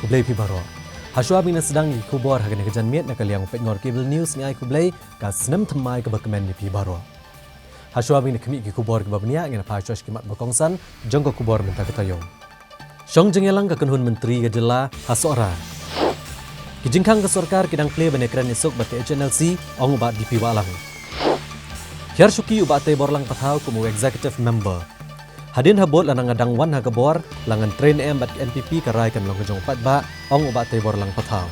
kublai pi baro. Haswa bina sedang di kubor hagan kejan miet nak liang pengor cable news ni ai kublai ka senam temai ke bakemen ni pi baro. Haswa bina kemi ki kubor ke babnia ngena pa chosh kimat bakongsan jong ke kubor menta ketayong. Syong jengelang ke kenhun menteri ke jela hasora. Kijingkang ke sorkar kidang play benekran esok bate HNLC ong ubat di pi walang. Hiar syuki ubate borlang pathau kumu executive member. Hadin habot lanang adang wan hagabor langan train bat NPP karai kan long jong patba ong ubate borlang pathau.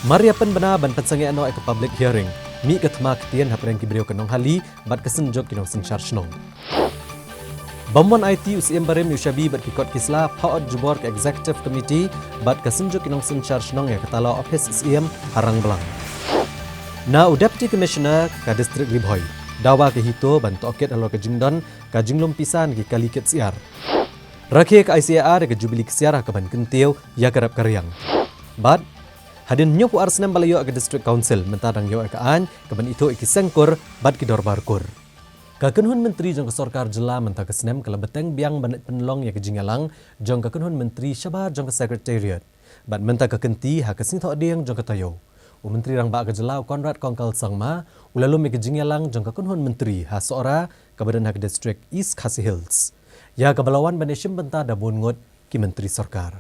Maria pen bana ban patsange ano ek public hearing mi katma ktian hapreng kibriyo kanong hali bat kasenjok kinong sen charge nong. Bamwan IT UCM barem Yushabi bat kikot kisla paot jubor ke executive committee bat kasenjok kinong sen charge nong ya katala office UCM harang belang. Na deputy commissioner ka district Ribhoi dawa ke hito bantu oket alo ke jingdon ka jinglum pisan ke kaliket siar. Rakhe ke ICAR ke jubili ke siar ka ban kentiu ya karap karyang. Bad hadin nyok arsnem balayo ke district council mentadang yo ke an ke ban itu iki sengkur bad ki dorbarkur. Ka kenhun menteri jong ke sorkar jela menta ke snem ke lebeteng biang banet penlong ya ke jingalang jong ke kenhun menteri syabar jong ke secretariat. Bad menta ke kenti ha ke singtho adeng jong ke tayo. Menteri rang ba ke jelau Konrad Kongkal Sangma ulalu me ke jingalang jong ke kunhun menteri ha seora ke badan hak district East Khasi Hills. Ya ke balawan baneshim benta da bungut ki menteri sorkar.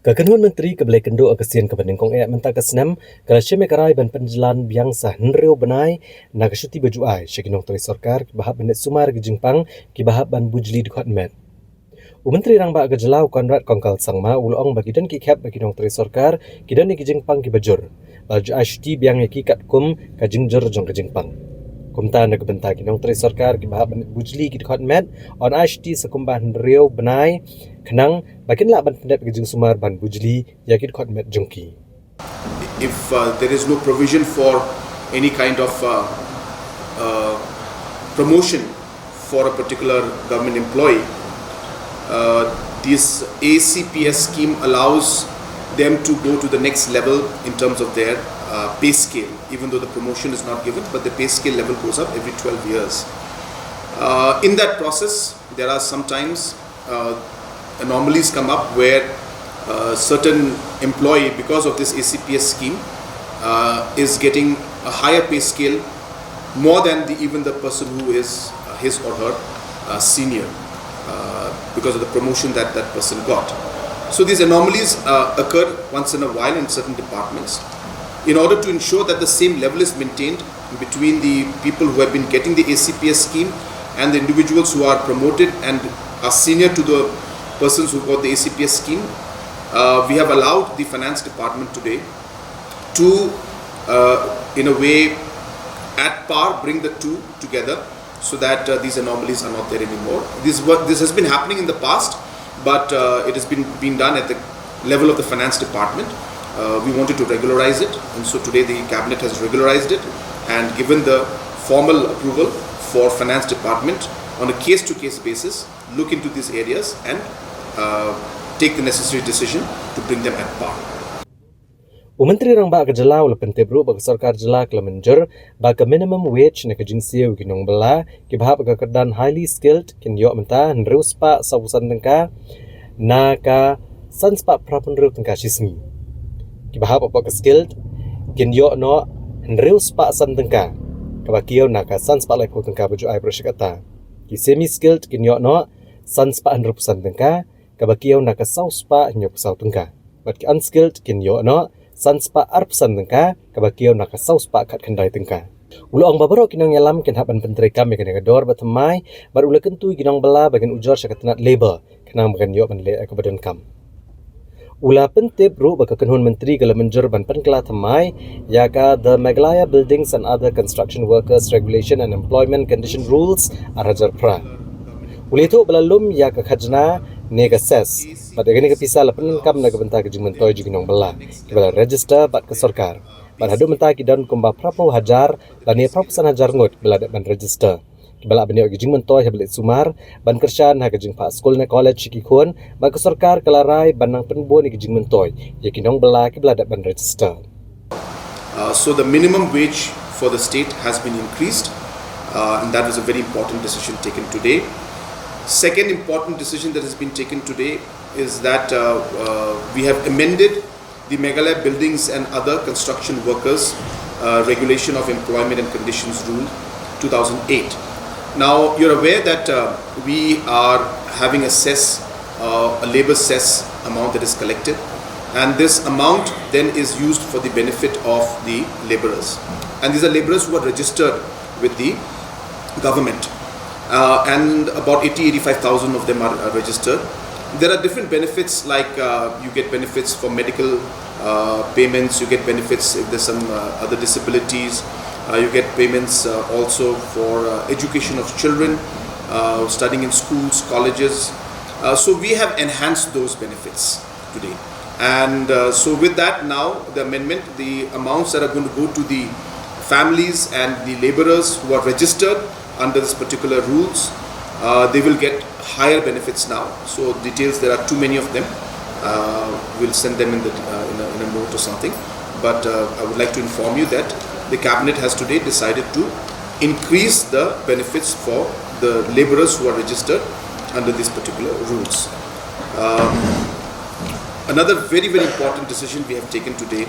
Ke kunhun menteri ke belai kendo akasian ke banding kong menta ke senam ke syeme karai ban penjelan biang sah nreu benai na ke syuti baju ai syakinong menteri sorkar bahab banet sumar ke jingpang ki bahab ban bujli department. Menteri rang ba ke jelau Konrad Kongkal Sangma ulong bagi dan ki khap bagi dong menteri sorkar kidan ni kijingpang ki bajur. Baju ashti biang ki kat kum ka jingjur jong ka jingpang. Kumta na kebenta ki dong menteri sorkar ki bahab banet bujli ki dekat met on ashti sekumbah nreu benai kenang bakin la ban pendet ke jing sumar ban bujli ya ki dekat met jongki. If there is no provision for any kind of promotion for a particular government employee, this ACPS scheme allows them to go to the next level in terms of their pay scale, even though the promotion is not given, but the pay scale level goes up every 12 years. In that process, there are sometimes anomalies come up where certain employee, because of this ACPS scheme, is getting a higher pay scale more than even the person who is his or her senior. Because of the promotion that person got. So these anomalies occur once in a while in certain departments. In order to ensure that the same level is maintained between the people who have been getting the ACPS scheme and the individuals who are promoted and are senior to the persons who got the ACPS scheme, we have allowed the finance department today to, in a way, at par, bring the two together, so that these anomalies are not there anymore. This has been happening in the past, but it has been being done at the level of the finance department. We wanted to regularize it, and so today the cabinet has regularized it and given the formal approval for finance department on a case-to-case basis, look into these areas and take the necessary decision to bring them at par. Menteri rang ba ke jelau le pentebru ba sarkar jela ke menjer ba ke minimum wage ne ke jingsiu ki nong bela ki bahab ke kedan highly skilled kin yo menta nreu spa sabusan tengka na ka san spa prapun reu tengka sismi ki bahab apa ke skilled kin yo no nreu spa san tengka ka ba kiau na ka san spa lai ko tengka baju ai prosyakata ki semi skilled kin yo no san spa 100% tengka ka ba kiau na ka sau spa nyo pusau tengka but ki unskilled kin yo no san spa arpsan tengka kabakiau nak sau spa kat kendai tengka. Ulang babaro kinong yalam kin haban penteri kami kena gedor batemai bar ula kentu kinong bela bagian ujor syakatanat labor kenang bagian yo ban le ke badan kam. Ula pentep ru baka kenhun menteri kala menjur ban penkela temai yaka the Meghalaya Buildings and Other Construction Workers Regulation and Employment Condition Rules arajar pra. Uli itu belalum yaka khajna nega ses pada gini kepisa lapan kam naga benta ke jingmentoi jiginong bela kibala register bat ke sorkar pada hadu menta ki dan kumba prapo hajar dan ni prapusan hajar ngot bela dat ban register kibala bani ke jingmentoi hablet sumar ban kershan ha ke jing pa school na college ki khon ba ke sorkar kalarai banang penbo ni ke jingmentoi yakinong bela kibala dat ban register. So the minimum wage for the state has been increased and that was a very important decision taken today. Second important decision that has been taken today is that we have amended the Meghalaya Buildings and Other Construction Workers Regulation of Employment and Conditions Rule 2008. Now, you're aware that we are having a cess, a labour cess amount that is collected, and this amount then is used for the benefit of the labourers. And these are labourers who are registered with the government, and about 85,000 of them are registered. There are different benefits, like you get benefits for medical payments, you get benefits if there's some other disabilities, you get payments also for education of children, studying in schools, colleges. So we have enhanced those benefits today. And so with that now, the amendment, the amounts that are going to go to the families and the labourers who are registered under this particular rules, they will get higher benefits now. So details, there are too many of them. We'll send them in a note or something. But I would like to inform you that the cabinet has today decided to increase the benefits for the labourers who are registered under these particular rules. Another very, very important decision we have taken today.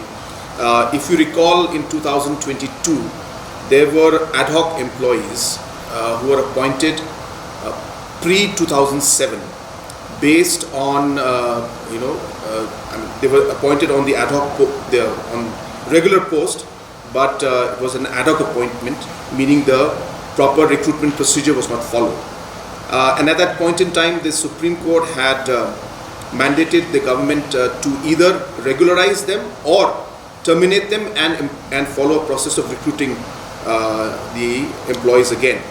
If you recall, in 2022, there were ad hoc employees who were appointed pre-2007 based on, they were appointed on the ad hoc, on regular post, but it was an ad hoc appointment, meaning the proper recruitment procedure was not followed. And at that point in time, the Supreme Court had mandated the government to either regularize them or terminate them and follow a process of recruiting the employees again.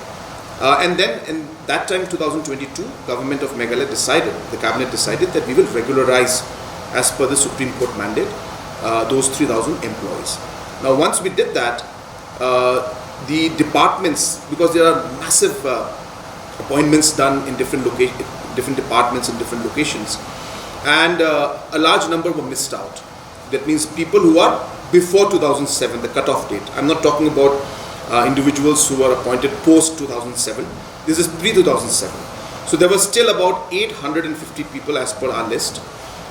And then in that time, 2022, government of Meghalaya decided, the cabinet decided that we will regularize, as per the Supreme Court mandate, those 3,000 employees. Now, once we did that, the departments, because there are massive appointments done in different departments in different locations, and a large number were missed out. That means people who are before 2007, the cutoff date. I'm not talking about individuals who were appointed post 2007. This is pre-2007. So there were still about 850 people as per our list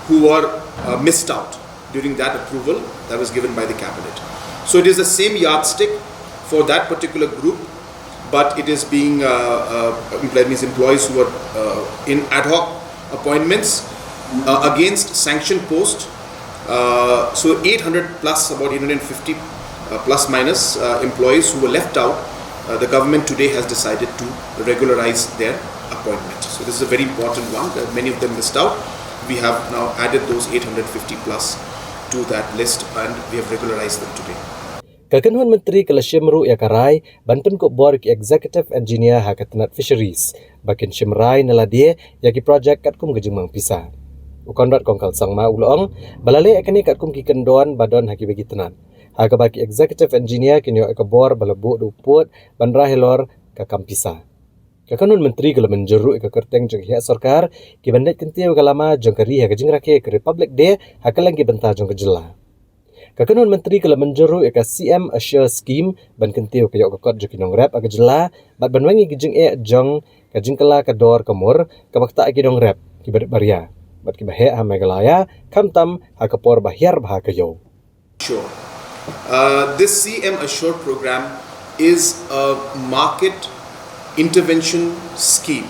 who were missed out during that approval that was given by the cabinet. So it is the same yardstick for that particular group, but it is being means employees who are in ad hoc appointments against sanctioned post. So 800 plus, about 850 plus minus employees who were left out, the government today has decided to regularize their appointment. So this is a very important one. Many of them missed out. We have now added those 850 plus to that list, and we have regularized them today. Kalkanhuan Menteri Kalashimru Yakarai, Banten ko bor ki Executive Engineer Hakatanat Fisheries, bakin Shimrai naladie yaki project katkum gejemang pisa. Ukondot kongkal sangma ulong, balale ekani katkum ki kendon badon haki bagi tenan. Haka baki Executive Engineer kinyo ekabor balabu duput bandra helor kakam pisa. Kakanun Menteri kalau menjeru ekakerteng jeng hia sarkar ki bandet kentiu kalama jeng kari haka jeng rake ke Republic Day haka lagi bentah jeng kejela. Kakanun Menteri kalau menjeru eka CM Assure Scheme ban kentiu kayok kakot jekinong rap aga jela bat banwangi gijeng jong kajeng kala kador kamur kabakta kinong rap ki badet baria bat ki bahe ha Meghalaya kamtam hakapor bahyar bah kayo. Sure. This CM Assure program is a market intervention scheme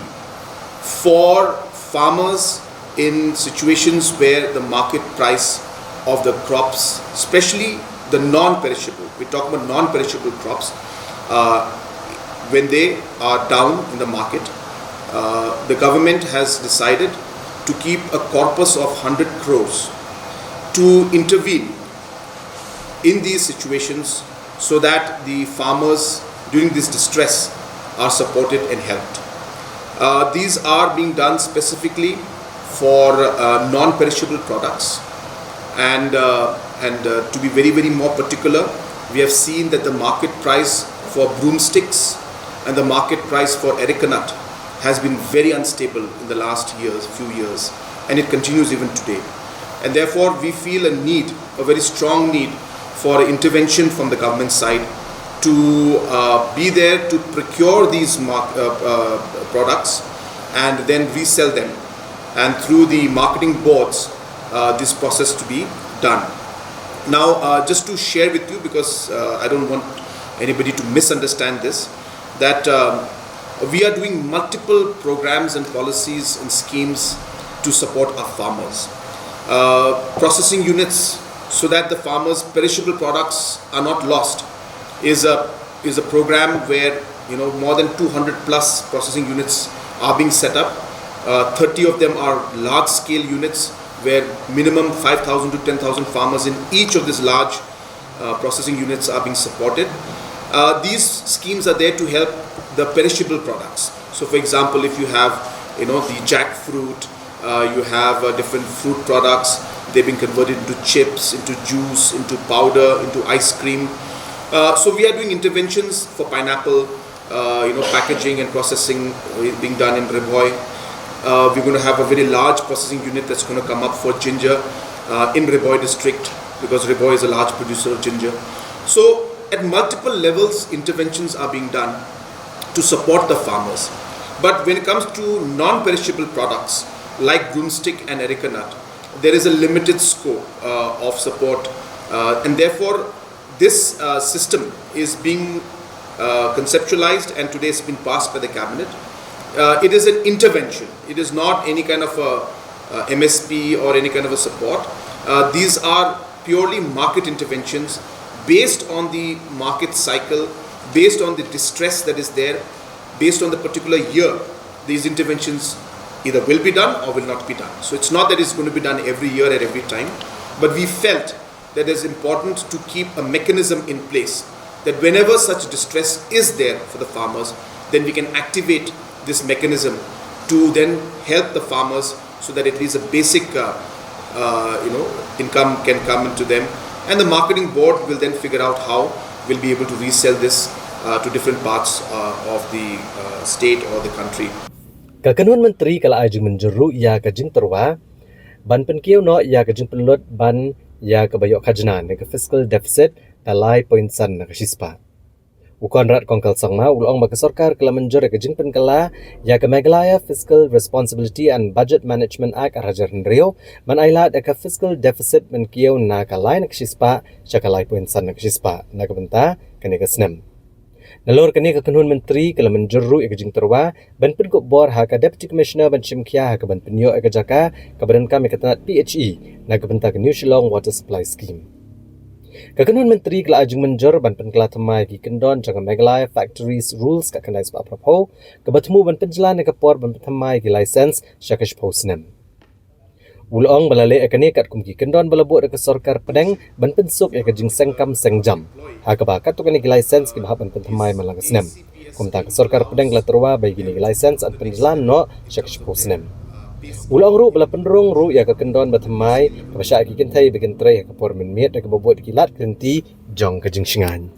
for farmers in situations where the market price of the crops, especially the non-perishable, we talk about non-perishable crops, when they are down in the market, the government has decided to keep a corpus of 100 crores to intervene in these situations so that the farmers during this distress are supported and helped. These are being done specifically for non-perishable products, and to be very, very more particular, we have seen that the market price for broomsticks and the market price for areca nut has been very unstable in the last few years, and it continues even today. And therefore, we feel a very strong need for intervention from the government side to be there to procure these products and then resell them and through the marketing boards this process to be done. Now, just to share with you, because I don't want anybody to misunderstand this, that we are doing multiple programs and policies and schemes to support our farmers. Processing units, so that the farmers' perishable products are not lost, is a program where more than 200 plus processing units are being set up. 30 of them are large scale units where minimum 5,000 to 10,000 farmers in each of these large processing units are being supported. These schemes are there to help the perishable products. So for example, if you have the jackfruit, you have different fruit products, they've been converted into chips, into juice, into powder, into ice cream. So we are doing interventions for pineapple, packaging and processing being done in Reboy. We're going to have a very large processing unit that's going to come up for ginger in Reboy district, because Reboy is a large producer of ginger. So at multiple levels, interventions are being done to support the farmers. But when it comes to non-perishable products like broomstick and areca nut, there is a limited scope of support, and therefore this system is being conceptualized and today it's been passed by the cabinet. It is an intervention. It is not any kind of a MSP or any kind of a support. These are purely market interventions based on the market cycle, based on the distress that is there, based on the particular year. These interventions either will be done or will not be done. So it's not that it's going to be done every year at every time, but we felt that it's important to keep a mechanism in place that whenever such distress is there for the farmers, then we can activate this mechanism to then help the farmers so that at least a basic income can come into them, and the marketing board will then figure out how we'll be able to resell this to different parts of the state or the country. Kakanun Menteri kala ajing menjeru ia kajing terwa ban penkiau no ia kajing penlut ban ia kebayok khajna ne ke fiscal deficit dalai poin san na kasispa. Ukon rat kongkal sangma ulong bagi sarkar kala menjer kajing penkala ia ke Meghalaya Fiscal Responsibility and Budget Management Act Rajar Rio ban aila de ke fiscal deficit penkiau na kalai na kasispa syakalai poin san na kasispa na kebenta kene kesnem. Nalor kini Kakanun Menteri kala menjeru ikajing terwa ban penkop bor ha ka Deputy Commissioner ban Chimkia ha ka ban penyo ikajaka ka badan kami katanat PHE na kebenta ke New Shillong Water Supply Scheme. Kakanun Menteri kala ajing menjer ban penkala temai ki kendon janga Meghalaya Factories Rules ka kanai sebab prapo ka bertemu ban penjelan ke por ban temai ki license syakash posnem. Ulong balale ekane kat kumki kendon balabuk ke sarkar pedang ban pensuk ikajing sengkam sengjam. Ha ka ba katukani ki license ki bahap ban temai malang kesnem. Kumta ke sarkar pedang la terwa bagi ni license at penjelan no syakash posnem. Ulang ru bala penrung ru ya ke kendon batamai ke pasya ki kentai bagian tray ke por menmiet ke bobot kilat kenti jong ke jingsingan.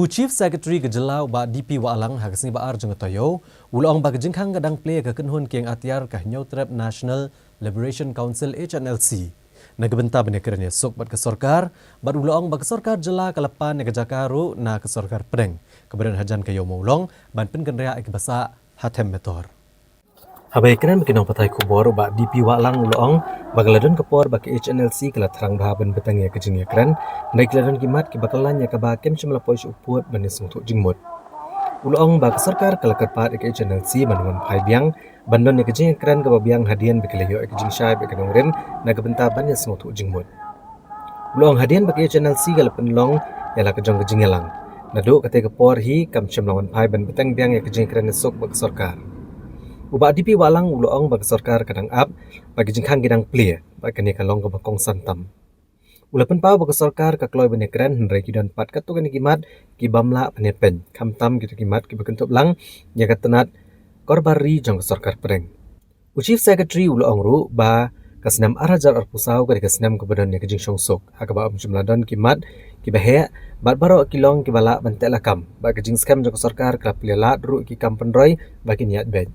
Chief Secretary ke Jelau ba DP Walang ha kesni ba arjung toyo ulang ba kejingkhang kadang play ke kenhun keng atiar ke Nyautrep National Liberation Council HNLC. Nagbenta bani kerana sok bat ke sarkar bat ulang ba ke sarkar Jela kalapan ne ke Jakaru na ke sarkar Pedang. Kebadan hajan ke yo maulong ban penkenrea ke basa hatem metor. Habai kenen bikinong patay kubor ba DP Walang uloong bagaladon kapor ba ke HNLC kala terang bahaban betang ya kejing ya keren naikladon kimat ki bakalan ya ka ba kem chimlapoy uput banis untuk jingmut uloong ba ke sarkar kala karpat ke HNLC banwan phai biang bandon ya kejing ya keren ka biang hadian bikalayo kejing syai bikinong ren na kabenta banis untuk jingmut uloong hadian ba ke HNLC kala penlong ya la kejong kejing yalang nadu kate kapor hi kam chimlawan phai ban betang biang ya kejing keren sok ba ke sarkar. Uba DP Walang uloong bagi sarkar kadang up bagi jingkhang gidang plia bagi kini kalong ke bakong santam. Ulapan pau bagi sarkar ka kloy bani keren henry kidan pat katu kani kimat ki bamla panepen kamtam gitu kimat ki bakentup lang ya katenat korbari jong sarkar Pedang. Chief Secretary uloong ru ba kasnam arajar arpusau ka kasnam kebadan ya kejing syongsok hakaba jumladon kimat ki bahaya bat baro kilong ki bala bantek lakam bagi jing scam jong sarkar ka plia lat ru ki kampenroy bagi niat bed.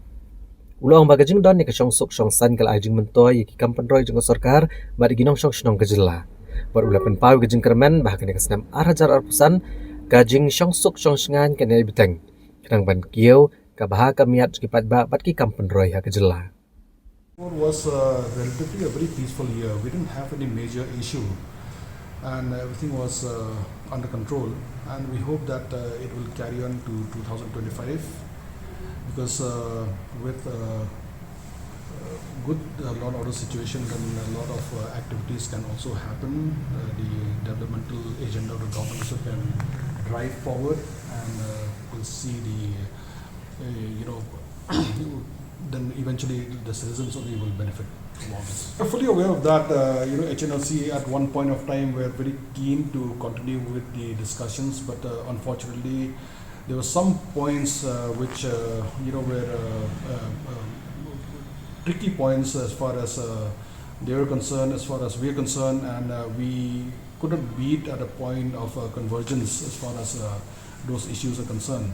Ulang bagajing don ni ke syongsok syongsan kal ajing mentoy ki kampan roy jeng sarkar bad ginong syong shnong kejela bar ulapan pau gajing kermen bah kene kesnam arajar arpusan gajing syongsok syongsngan kene beteng kadang ban kieu ka bah ka miat ki pat ba bat ki kampan roy ha kejela. Was relatively a very peaceful year. We didn't have any major issue, and everything was under control. And we hope that it will carry on to 2025, because with good law and order situation, then a lot of activities can also happen. The developmental agenda of the government also can drive forward, and we'll see the then eventually the citizens only will benefit from all this. We're fully aware of that. HNLC at one point of time were very keen to continue with the discussions, but unfortunately there were some points which were tricky points as far as they were concerned, as far as we are concerned, and we couldn't meet at a point of convergence as far as those issues are concerned.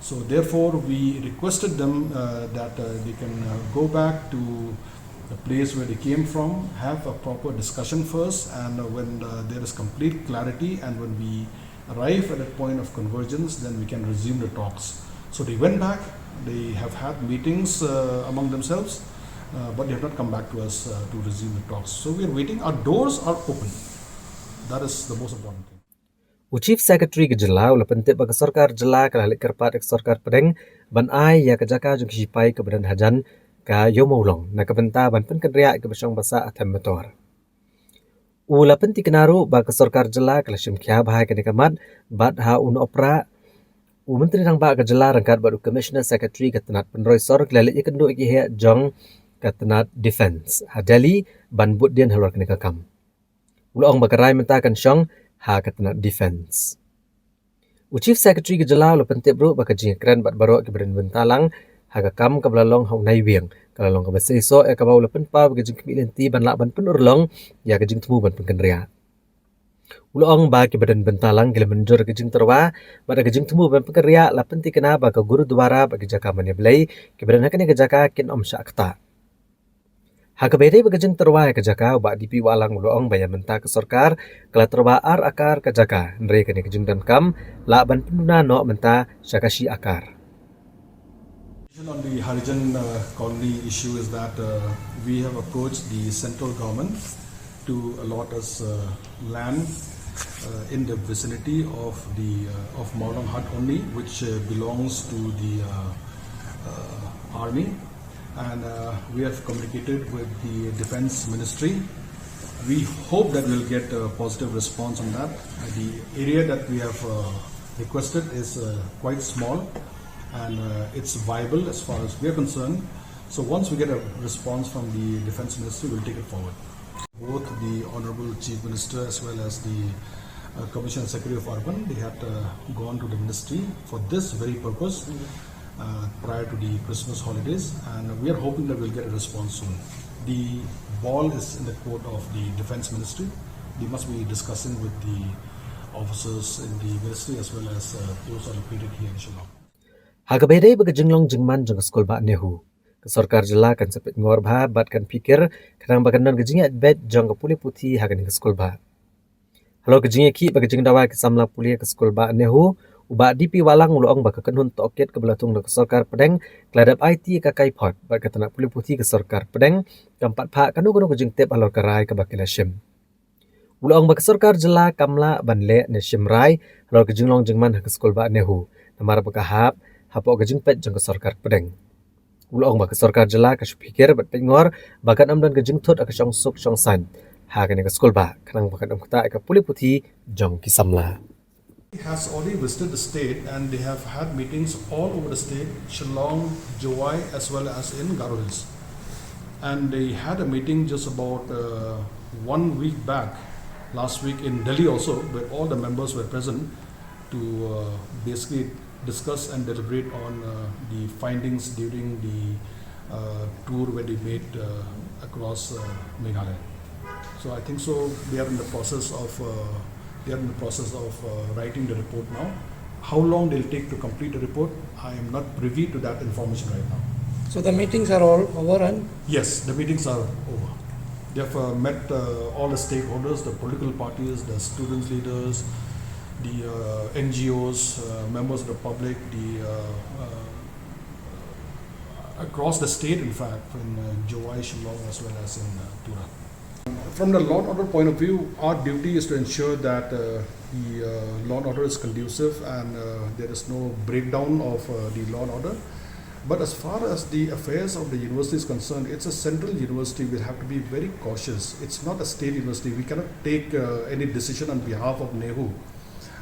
So therefore, we requested them that they can go back to the place where they came from, have a proper discussion first, and when there is complete clarity and when we arrive at a point of convergence, then we can resume the talks. So they went back, they have had meetings among themselves, but they have not come back to us to resume the talks. So we are waiting. Our doors are open. That is the most important thing. Chief Secretary ke Jelau la pentit bagi Sarkar Jela ke halik kerpat ke Sarkar Pedeng ban ai ya ke jaka jung sipai ke badan hajan ka yo maulong na ke benta ban pen kedria ke besong basa atem motor. Ula penti kenaru bagi Sarkar Jela ke lasim kya bahai ke nikamat bat ha un opera Menteri Rang Ba ke Jela rangkat badu Commissioner Secretary ke tenat penroi sor ke lalik ikendu iki he jong ke tenat defense hadali ban but dian halor ke nikakam. Ula ong bakarai mentakan syong ha katna defense. Chief Secretary ke Jelau lo pentit bro baka jing keren bat baro ke beren bentalang ha ka kam ka blalong hau nai wieng ka lalong ka basaiso e ka bau lo penpa baka jing kemilenti ban lak ban penurlong ya ka jing temu ban penkenria. Ulong ba ke beren bentalang ke menjur ke jing terwa bada ke jing temu ban penkenria la penti kena baka guru dwara baka jaka mane blai ke beren hakane ke jaka kin om syakta. Hakabede bagajeng terwa ke jaka ba dipi walang uloong bayan menta ke sarkar kala terwa ar akar ke jaka nre ke kejeng dan kam la ban penduna no menta syakashi akar. On the Harijan colony issue is that we have approached the central government to allot us land in the vicinity of the of Maulong Hut only, which belongs to the army. And we have communicated with the Defense Ministry. We hope that we'll get a positive response on that. The area that we have requested is quite small, and it's viable as far as we are concerned. So once we get a response from the Defense Ministry, we'll take it forward. Both the Honorable Chief Minister as well as the Commissioner Secretary of Urban, they had gone to the ministry for this very purpose. Prior to the Christmas holidays, and we are hoping that we'll get a response soon. The ball is in the court of the Defense Ministry. They must be discussing with the officers in the ministry as well as those are located here in Shillong. Hakabede baga jenglong jengman jeng skol ba nehu. Ke Sarkar Jela kan sepet ngor ba bat kan pikir kadang baganan gejingnya bet jang ke puli putih hagan ke skol ba. Halo gejingnya ki baga jeng dawa ke samla puli ke skol ba nehu. Uba dipi walang uloong baka kenhun toket ke belatung ke Sarkar Pedeng keladap IT ke kaipot bak kata nak puli putih ke Sarkar Pedeng keempat pak kanu ke jeng tep alor kerai ke bakil Hashim. Uloong baka Sarkar Jela kamla banle ne Hashim Rai alor ke jenglong jengman ke skol ba nehu namar baka hap hapok ke jeng pet jeng ke Sarkar Pedeng. Uloong baka Sarkar Jela ke pikir bat pengor bakan amdan ke jeng thot ke syong suk syong san ha ke skol ba kanang bakan am kata ke puli putih jong kisamla. Has already visited the state, and they have had meetings all over the state, Shillong, Jowai, as well as in Garo Hills. And they had a meeting just about 1 week back, last week in Delhi also, where all the members were present to basically discuss and deliberate on the findings during the tour where they made across Meghalaya. So I think so they are in the process of writing the report now. How long they'll take to complete the report, I am not privy to that information right now. So the meetings are all over and? Yes, the meetings are over. They have met all the stakeholders, the political parties, the student leaders, the NGOs, members of the public, the across the state, in fact, in Jowai, Shillong, as well as in Tura. From the law and order point of view, our duty is to ensure that the law and order is conducive and there is no breakdown of the law and order. But as far as the affairs of the university is concerned, it's a central university. We'll have to be very cautious. It's not a state university. We cannot take any decision on behalf of NEHU.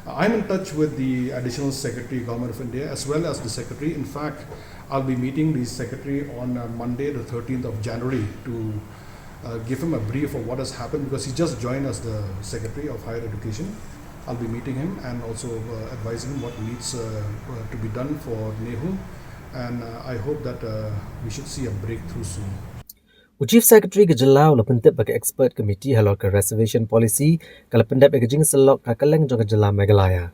I'm in touch with the Additional Secretary, Government of India, as well as the Secretary. In fact, I'll be meeting the Secretary on Monday, the 13th of January, to give him a brief of what has happened, because he just joined as the Secretary of Higher Education. I'll be meeting him and also advising him what needs to be done for NEHU. And I hope that we should see a breakthrough soon. Chief Secretary Gejelau la pentep bagi expert committee halor ke reservation policy kala pendap egajing selok ka kaleng jong Gejela Meghalaya.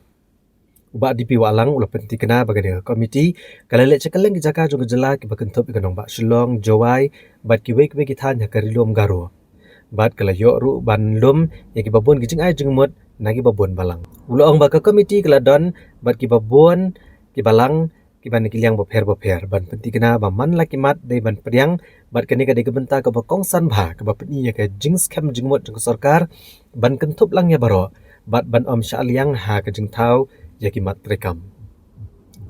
Ubak DP Walang ula penti kena bagi dia komiti kala lek cekeleng ki jaka jong Gejela ki bakentop ikanong bak Shillong, Jowai, bat ki wei ki than ya karilom garo. Bat kala yok ru ban lum ya ki babon gijing ai jengmut nagi babon balang. Ula ong baka komiti kala don bat ki babon ki balang ban kiliang bopher ban penti kena ba man laki mat dei ban priang bat kani ka de gebenta ka bakong san bha ka ba pni ya ka jing scam jingmot jing sarkar ban kentup lang ya baro bat ban om sha liang ha ka jing thau ya ki mat rekam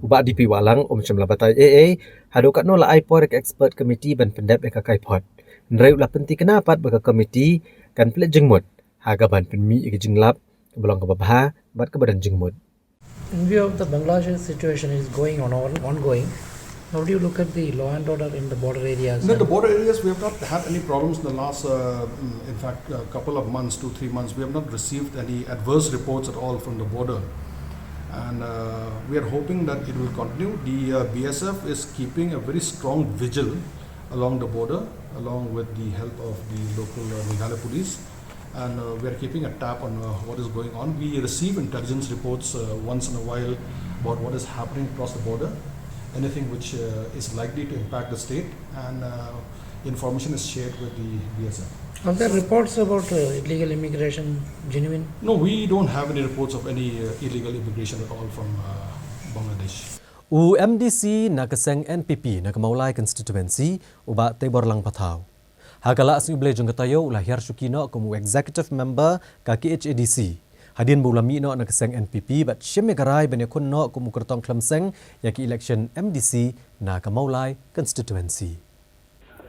uba DP Walang om chamla batai hadu kat no la ai por expert committee ban pendap ka kai pot nrei la penti kena pat ba ka committee kan plet jingmot ha ka ban penmi ka jinglap ka belong ka babha bat ka badan jingmot. In view of the Bangladesh situation is going on ongoing, how do you look at the law and order in the border areas? No, the border areas, we have not had any problems in the last, in fact, couple of months, 2-3 months. We have not received any adverse reports at all from the border. And we are hoping that it will continue. The BSF is keeping a very strong vigil along the border, along with the help of the local Meghalaya police. And we are keeping a tab on what is going on. We receive intelligence reports once in a while about what is happening across the border, anything which is likely to impact the state, and information is shared with the BSF. Are there reports about illegal immigration genuine? No, we don't have any reports of any illegal immigration at all from Bangladesh. MDC na kaseng NPP na Kamaulay constituency uba Tebor Lang Patau. Hagala asing boleh jong katayo ulah Hiar Shukino como executive member ka KHADC. Hadin bulami no na kaseng NPP bat syeme garai banya kun no como kertong klemseng ya ki election MDC na Kamaulay constituency.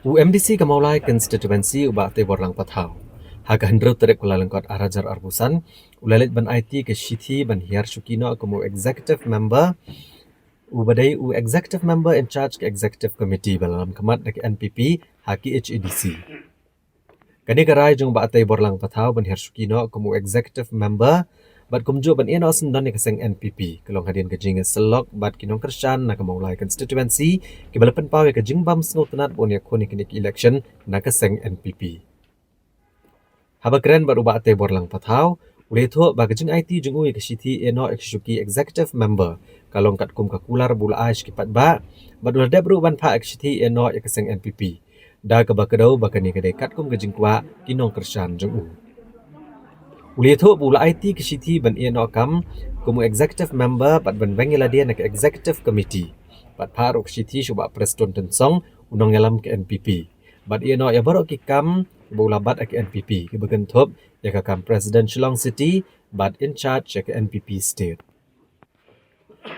MDC Kamaulay constituency uba Tebor Lang Patau. Haga hendro terek kula lengkot arajar arbusan ulalit ban IT ke Shithi ban Hiar Shukino como executive member ubadai executive member in charge ke executive committee dalam kemat ke NPP haki HADC. Kani karai jong ba atai borlang patau ban Hiar Shukino como executive member bat kumjo ban eno sendan ke seng NPP kelong hadian ke jing selok bat kinong Kershan na Kamaulay constituency ke balapan pawe ke jing bam snot nat bon ya konik election na ke seng NPP. Haba keren baru ba atai borlang patau Uleto bagajing IT jengui ke Shithi eno ekshuki executive member kalong kat kum kakular bula aish ki patba badul debru ban pa Shithi eno ekeseng NPP da ke bakadau bakani ke dekat kum gajing kwa kinong Kershan jengu Uleto bula IT ke Shithi ban eno kam kum executive member pat ban bangela dia ke executive committee pat paruk Shithi shuba preston tensong unong yalam ke NPP bat eno ya barok ki kam bula bat ke NPP ke bagentop ya kam President Shillong City but in charge ya ke NPP state.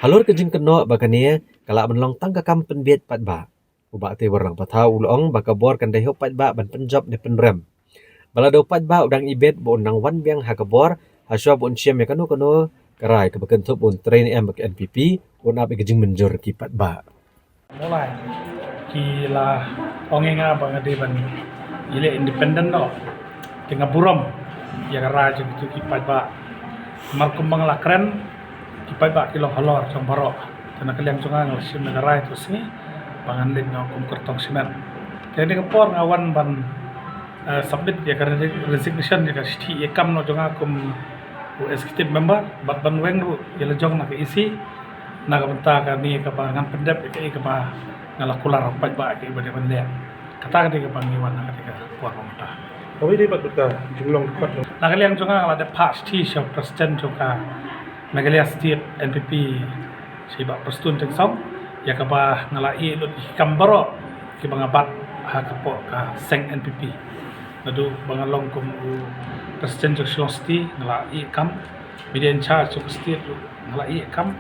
Halor ke jing keno bakania kala menlong tang ka kam penbiet patba. Uba te warang patau ulong baka bor kan dehok patba ban penjob ne penrem. Balado patba udang ibet bo undang wan biang ha kabor haswa bon siam ya kanu karai ke bakentop bon train em ke NPP bon ap ke jing menjor ki patba. Mulai kila ongenga bangade ban ile independent no tengah buram ya raja itu kipai ba markumbang lakren kipai ba kilo halor trong baro tena kaliang cungang sim negara itu sih pangan lin kum kertong simen jadi kepor ngawan ban submit ya karena resignation ya kasti ekam no jonga kum executive member bat ban wengru ya lejong nak isi nak benta kami ke pangan pendep ke ba ngalakular pai ba ke bade ban le kata ke pangiwan nak ke kuat pemerintah. Kami dapat betul jumlah kuat. Nakaliang juga ada pasti siap presiden juga Meghalaya State NPP siapa presiden tengsong ya kaba ngalai lut kambaro ki bangabat ha kapo ka seng NPP nadu bangalong kum presiden Jokowi ngalai kam media in charge Jokowi ngalai kam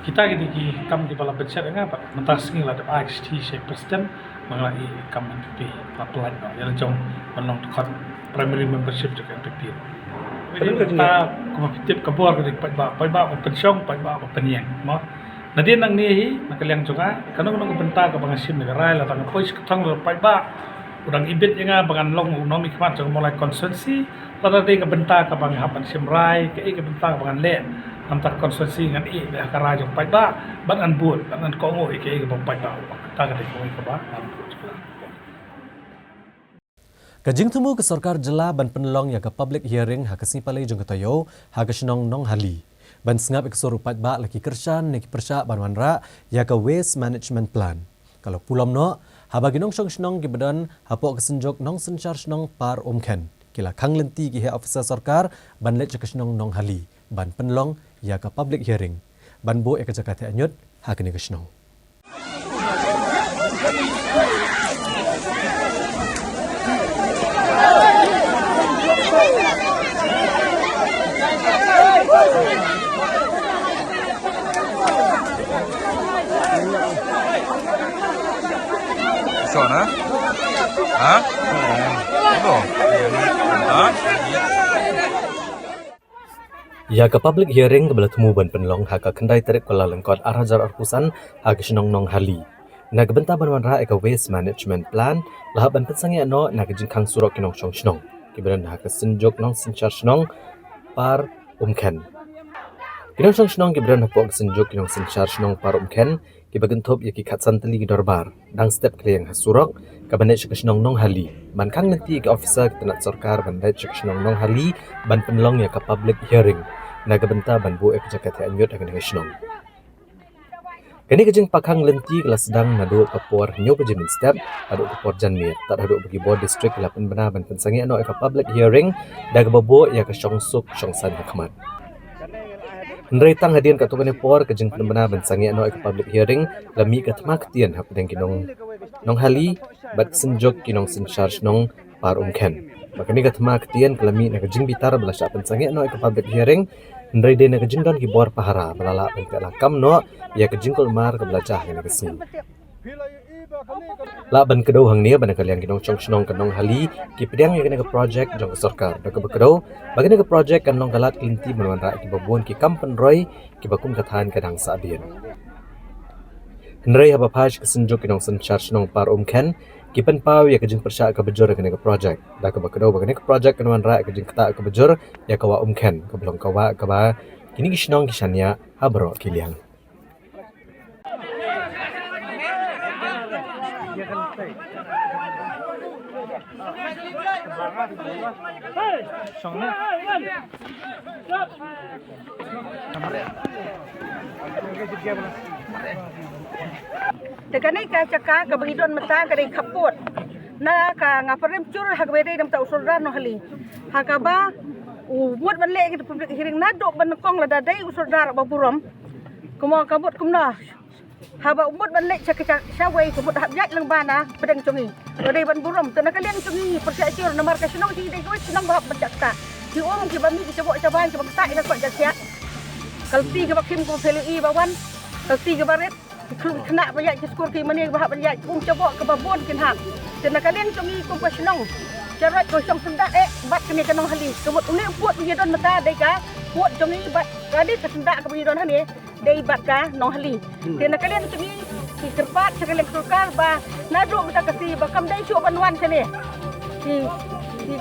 kita gitu ki kam di bala becet ngapa mentas ngi la da IXT Sheikh presiden mengalai kam NPP pelan ya jong menong tukar primary membership juga NPP jadi kita kompetitif kabur ke pai ba pensong pai ba peniang mo nadi nang ni nakaliang juga kanong benta ka bangasim negara la tang pois katang pai ba udang ibit nga bangan long nomi kmat jong mulai konsensi la tadi ka benta ka bang hapan simrai ke ka benta ka bangan le antar konsensi ngan i da kara jong pai ba bangan but bangan kongo ke ka pai ba ta ka de ko ka ba Kajing temu ke sarkar jela ban penelong ya ke public hearing ha kesni palai jong ketoyo ha kesenong nong hali. Ban sengap ek sorupat ba laki kersan neki persya ban wanra ya ke waste management plan. Kalau pulam no ha bagi nong senong ki badan ha pok kesenjok nong senchar senong par omken. Kila kang lenti ki he officer sarkar ban let ke senong nong hali. Ban penelong ya ke public hearing. Ban bo ek jakate anyut ha kene kesenong. Sana? Hah? Betul. Hah? Ya ke public hearing kebala temu ban penlong haka kendai tarik Kuala Lengkot Arajar Arpusan haka senong nong hali. Na gebenta ban wanra eka waste management plan lah ban pensangi ano na kejingkang surok kinong song senong. Kibaran haka senjok nong senchar senong par umken. Kinong song senong kibaran hapok senjok kinong senchar senong par umken kibagentop ya ki khatsan teli dorbar dang step kliang hasurok kabanet senong nong hali. Ban kang nanti ke officer tenat sarkar ban dai senong nong hali ban penlong ya ke public hearing. Na gebenta ban bu ek jakate anyut akan senong. Kini kejeng pakang lenti kelas sedang nadu kapor nyo pejamin step adu kapor janmir tak adu bagi board district lapan benar ban pensangi ano eka public hearing dah kebabo ya ke syongsuk syongsan hikmat. Henry tang hadian katukan por kejeng benar ban sangi ano eka public hearing lami katmak tian hap deng kinong nong hali bat senjok kinong sencharge nong par umken. Makani katmak tian kelami na kejeng bitar belasya pensangi ano eka public hearing Henry de na kejeng don kibor pahara balala pentela kam no ya kejeng kolmar ke belajah yang kesini. La ban kedau hang nia ban kaliang kinong chong senong kanong hali ki pedang ya kena ke project jong sarkar da ke kedau bagi ke project kanong galat linti menwanta ki babon ki kampen roy ki bakum kathan kadang sabian. Henry haba phaj kesenjuk kinong senchar senong par umken ki pen pau ya kejeng persya ke bejur kena ke project da ke kedau bagi ke project kanwan ra kejeng kata ke bejur ya kawa umken ke belong kawa ke ba kini ki senong kisania habro kiliang. Tekani ka caka ka bagidon mata ka dei kapot na ka ngaparim cur hak bede dam ta usulran no hali hakaba buat ban le ki public hearing na dok ban kong la dadai usuldar ba burom kumo kabut kumna haba umut ban le caka syawai kabut habjat lang bana pedang congi dei ban burom tena kalian congi percaya na marka senong ti dei ko senong ba berjakta ki om ki bami ki coba caban ki bakta ina ko jakya kalti ki bakim ko feli bawan kalti ki baret kena banyak skor ki mani bahak banyak coba ke babon kin hak tena kalian congi compassionong cara ko song senda bat kini kanong hali kebut uni puat bidon mata dei ka puat congi bat kadi ke senda ke bidon hani dei bat ka nong hali tena kalian congi ki kerpat sekali sulkar ba nadu kita kasi bakam dai syok banwan sini ki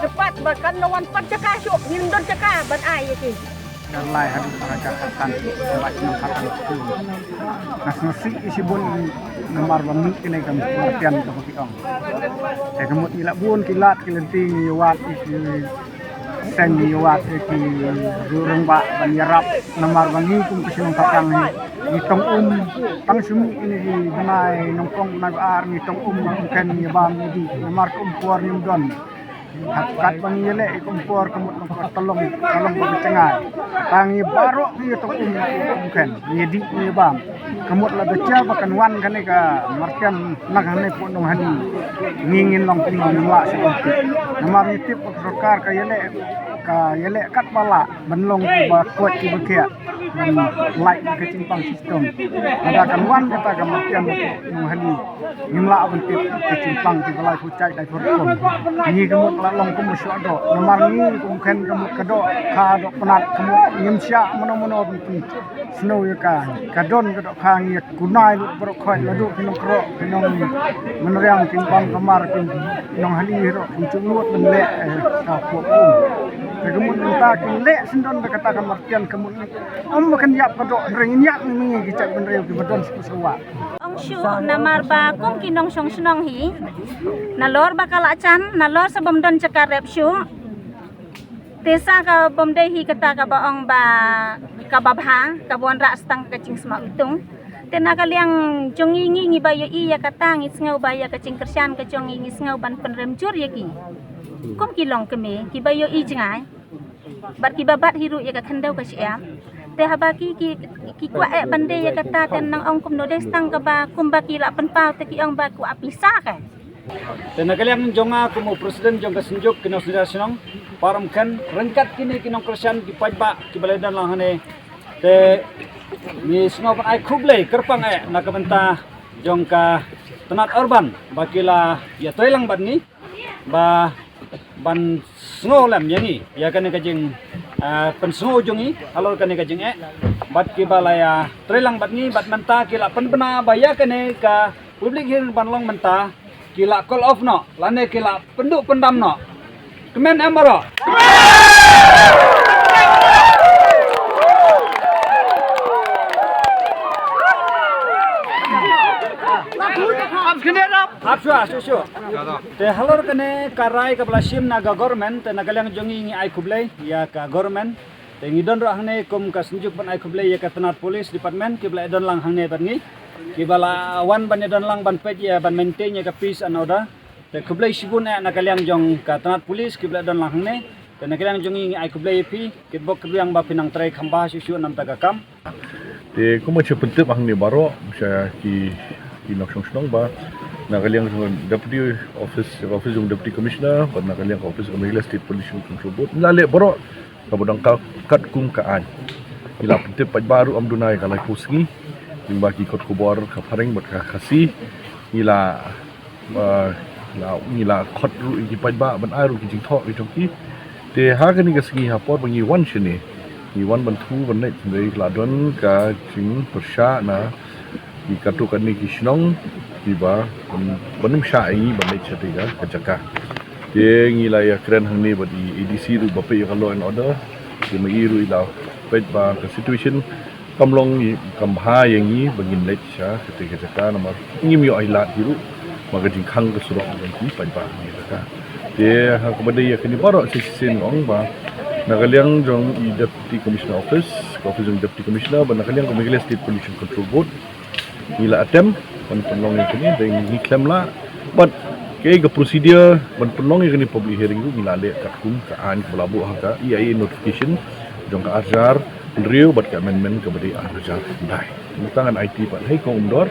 kerpat bakan nawan pat caka syok hindon caka ban ai ki Lai hadis raja katan baca katan itu. Nasi isi bun nomor bami kini kami perhatian ke bagi orang. Kemudian ilat bun kilat kilenting yuat isi seng yuat isi durung bak banyarap nomor bami pun kesenong patang ni tong tang sumi ini di benai nongkong nagar ni tong bukan ni bam ni nomor puar ni don. Hakat bang yele ikumpor kemut tolong bercengai. Tangi barok ni tu kan. Ni di ni bam. Kemut la beca bakan wan kan ni ka martian nak hani pun dong hani. Ngingin long tinggal wa seperti. Nama ni tip serkar ka yele kat bala benlong ba kuat ki bekia. Like ke simpang sistem. Ada kan wan kata ka martian dong hani. Ngimla bentik ke simpang di balai pucai dai forkom. Ni kemut long kum syado. Nomor ni kum kan kemut kedok ka dok penat kemut ngimsya mono bentik. Snow ya kadon kedok ka ngi kunai lu berok khoi ladu pinong krok pinong meneriang simpang kamar pinong hani ro cungut benle ka pok kemut minta kinle sendon kata ka martian kemut makan yap kedok ring nyak ni gicak benreu ki bedon sewa. Ong syu namar ba kum kinong song snong hi nalor bakal acan nalor sebom don cekar rep syu desa ka bomdai hi kata ka baong ba ka babha ka bon ra stang kacing sma utung tena kaliang jongi ngi bayo i ya kata ngi ngau baya kacing kersian ka jongi ngi ngau ban penrem jur ya ki kum kilong keme ki bayo i jengai bar ki babat hiru ya ka khandau ka siam te habaki ki kwa e bande ya kata ten nang ong kum no destang ka ba kum ba ki la pen pau te ki ong ba ku apisa ka dan kalian jonga kumu presiden jong kesenjuk kino sinong param kan rengkat kini kinong kersian ki pajba ki baledan lang hane te ni snop ai khuble kerpang nak benta jong ka tenat urban bakila ya toilang ban ni ba ban snow lam yani ya kan kajing pen snow jongi halor kan kajing bat ki balaya toilang bat ni bat menta kila pen bena baya kan ka publik hin ban long menta kila call off no lane kila penduk pendam no kemen amaro Absua te halor kene karai ka blasim naga government te nagalang jongi ngi ai kublai ya ka government te ngidon ro hangne kum ka senjuk ban ai kublai ya ka tenat police department ki blai don lang hangne ban ngi ki bala wan ban don lang ban pej ya ban maintain ya ka peace and order te kublai sigun nagalang jong ka tenat police ki blai don lang hangne te nagalang jongi ngi ai kublai pi ki bok kriang ba pinang trai khamba susu nam taga kam te kuma chepentep hangne baro saya ki nok song ba nakaliang deputy office yung deputy commissioner pada nakaliang office Manila State Pollution Control Board nalale boro kabudang kat kum kaan ila pentep paj baru amdunai kalai pusngi yung baki kot kubor ka paring bat ka khasi ila kot ru ki paj ba ban aru ki jing tho ki tong ki te ha ka ni ka sgi ha por bangi wan chene ni wan ban thu ban nei dei la don ka jing persha na ki katu kan ni ki snong tiba benim syai bandai cerita kejaka dia ngila ya keren hang ni badi EDC ru bape ya law and order dia mengiru ila pet ba ke situation kamlong ni kambha yang ni bangin lech sha ketika kejaka nomor ngim yo ailat hiru maka jingkhang ke surau dan ki pajba ni kata dia ha kepada ya kini baru sesin ong ba nakaliang jong deputy commissioner office deputy commissioner ba nakaliang Manila State Pollution Control Board ngila attempt ban penlong yang kini dan ni claim lah but ke procedure ban penlong yang kini public hearing tu ngila le kat kum ka an belabu ha EIA notification jong ka ajar riu bat ka amendment ke badi ajar dai tangan IT pat hai ko umdor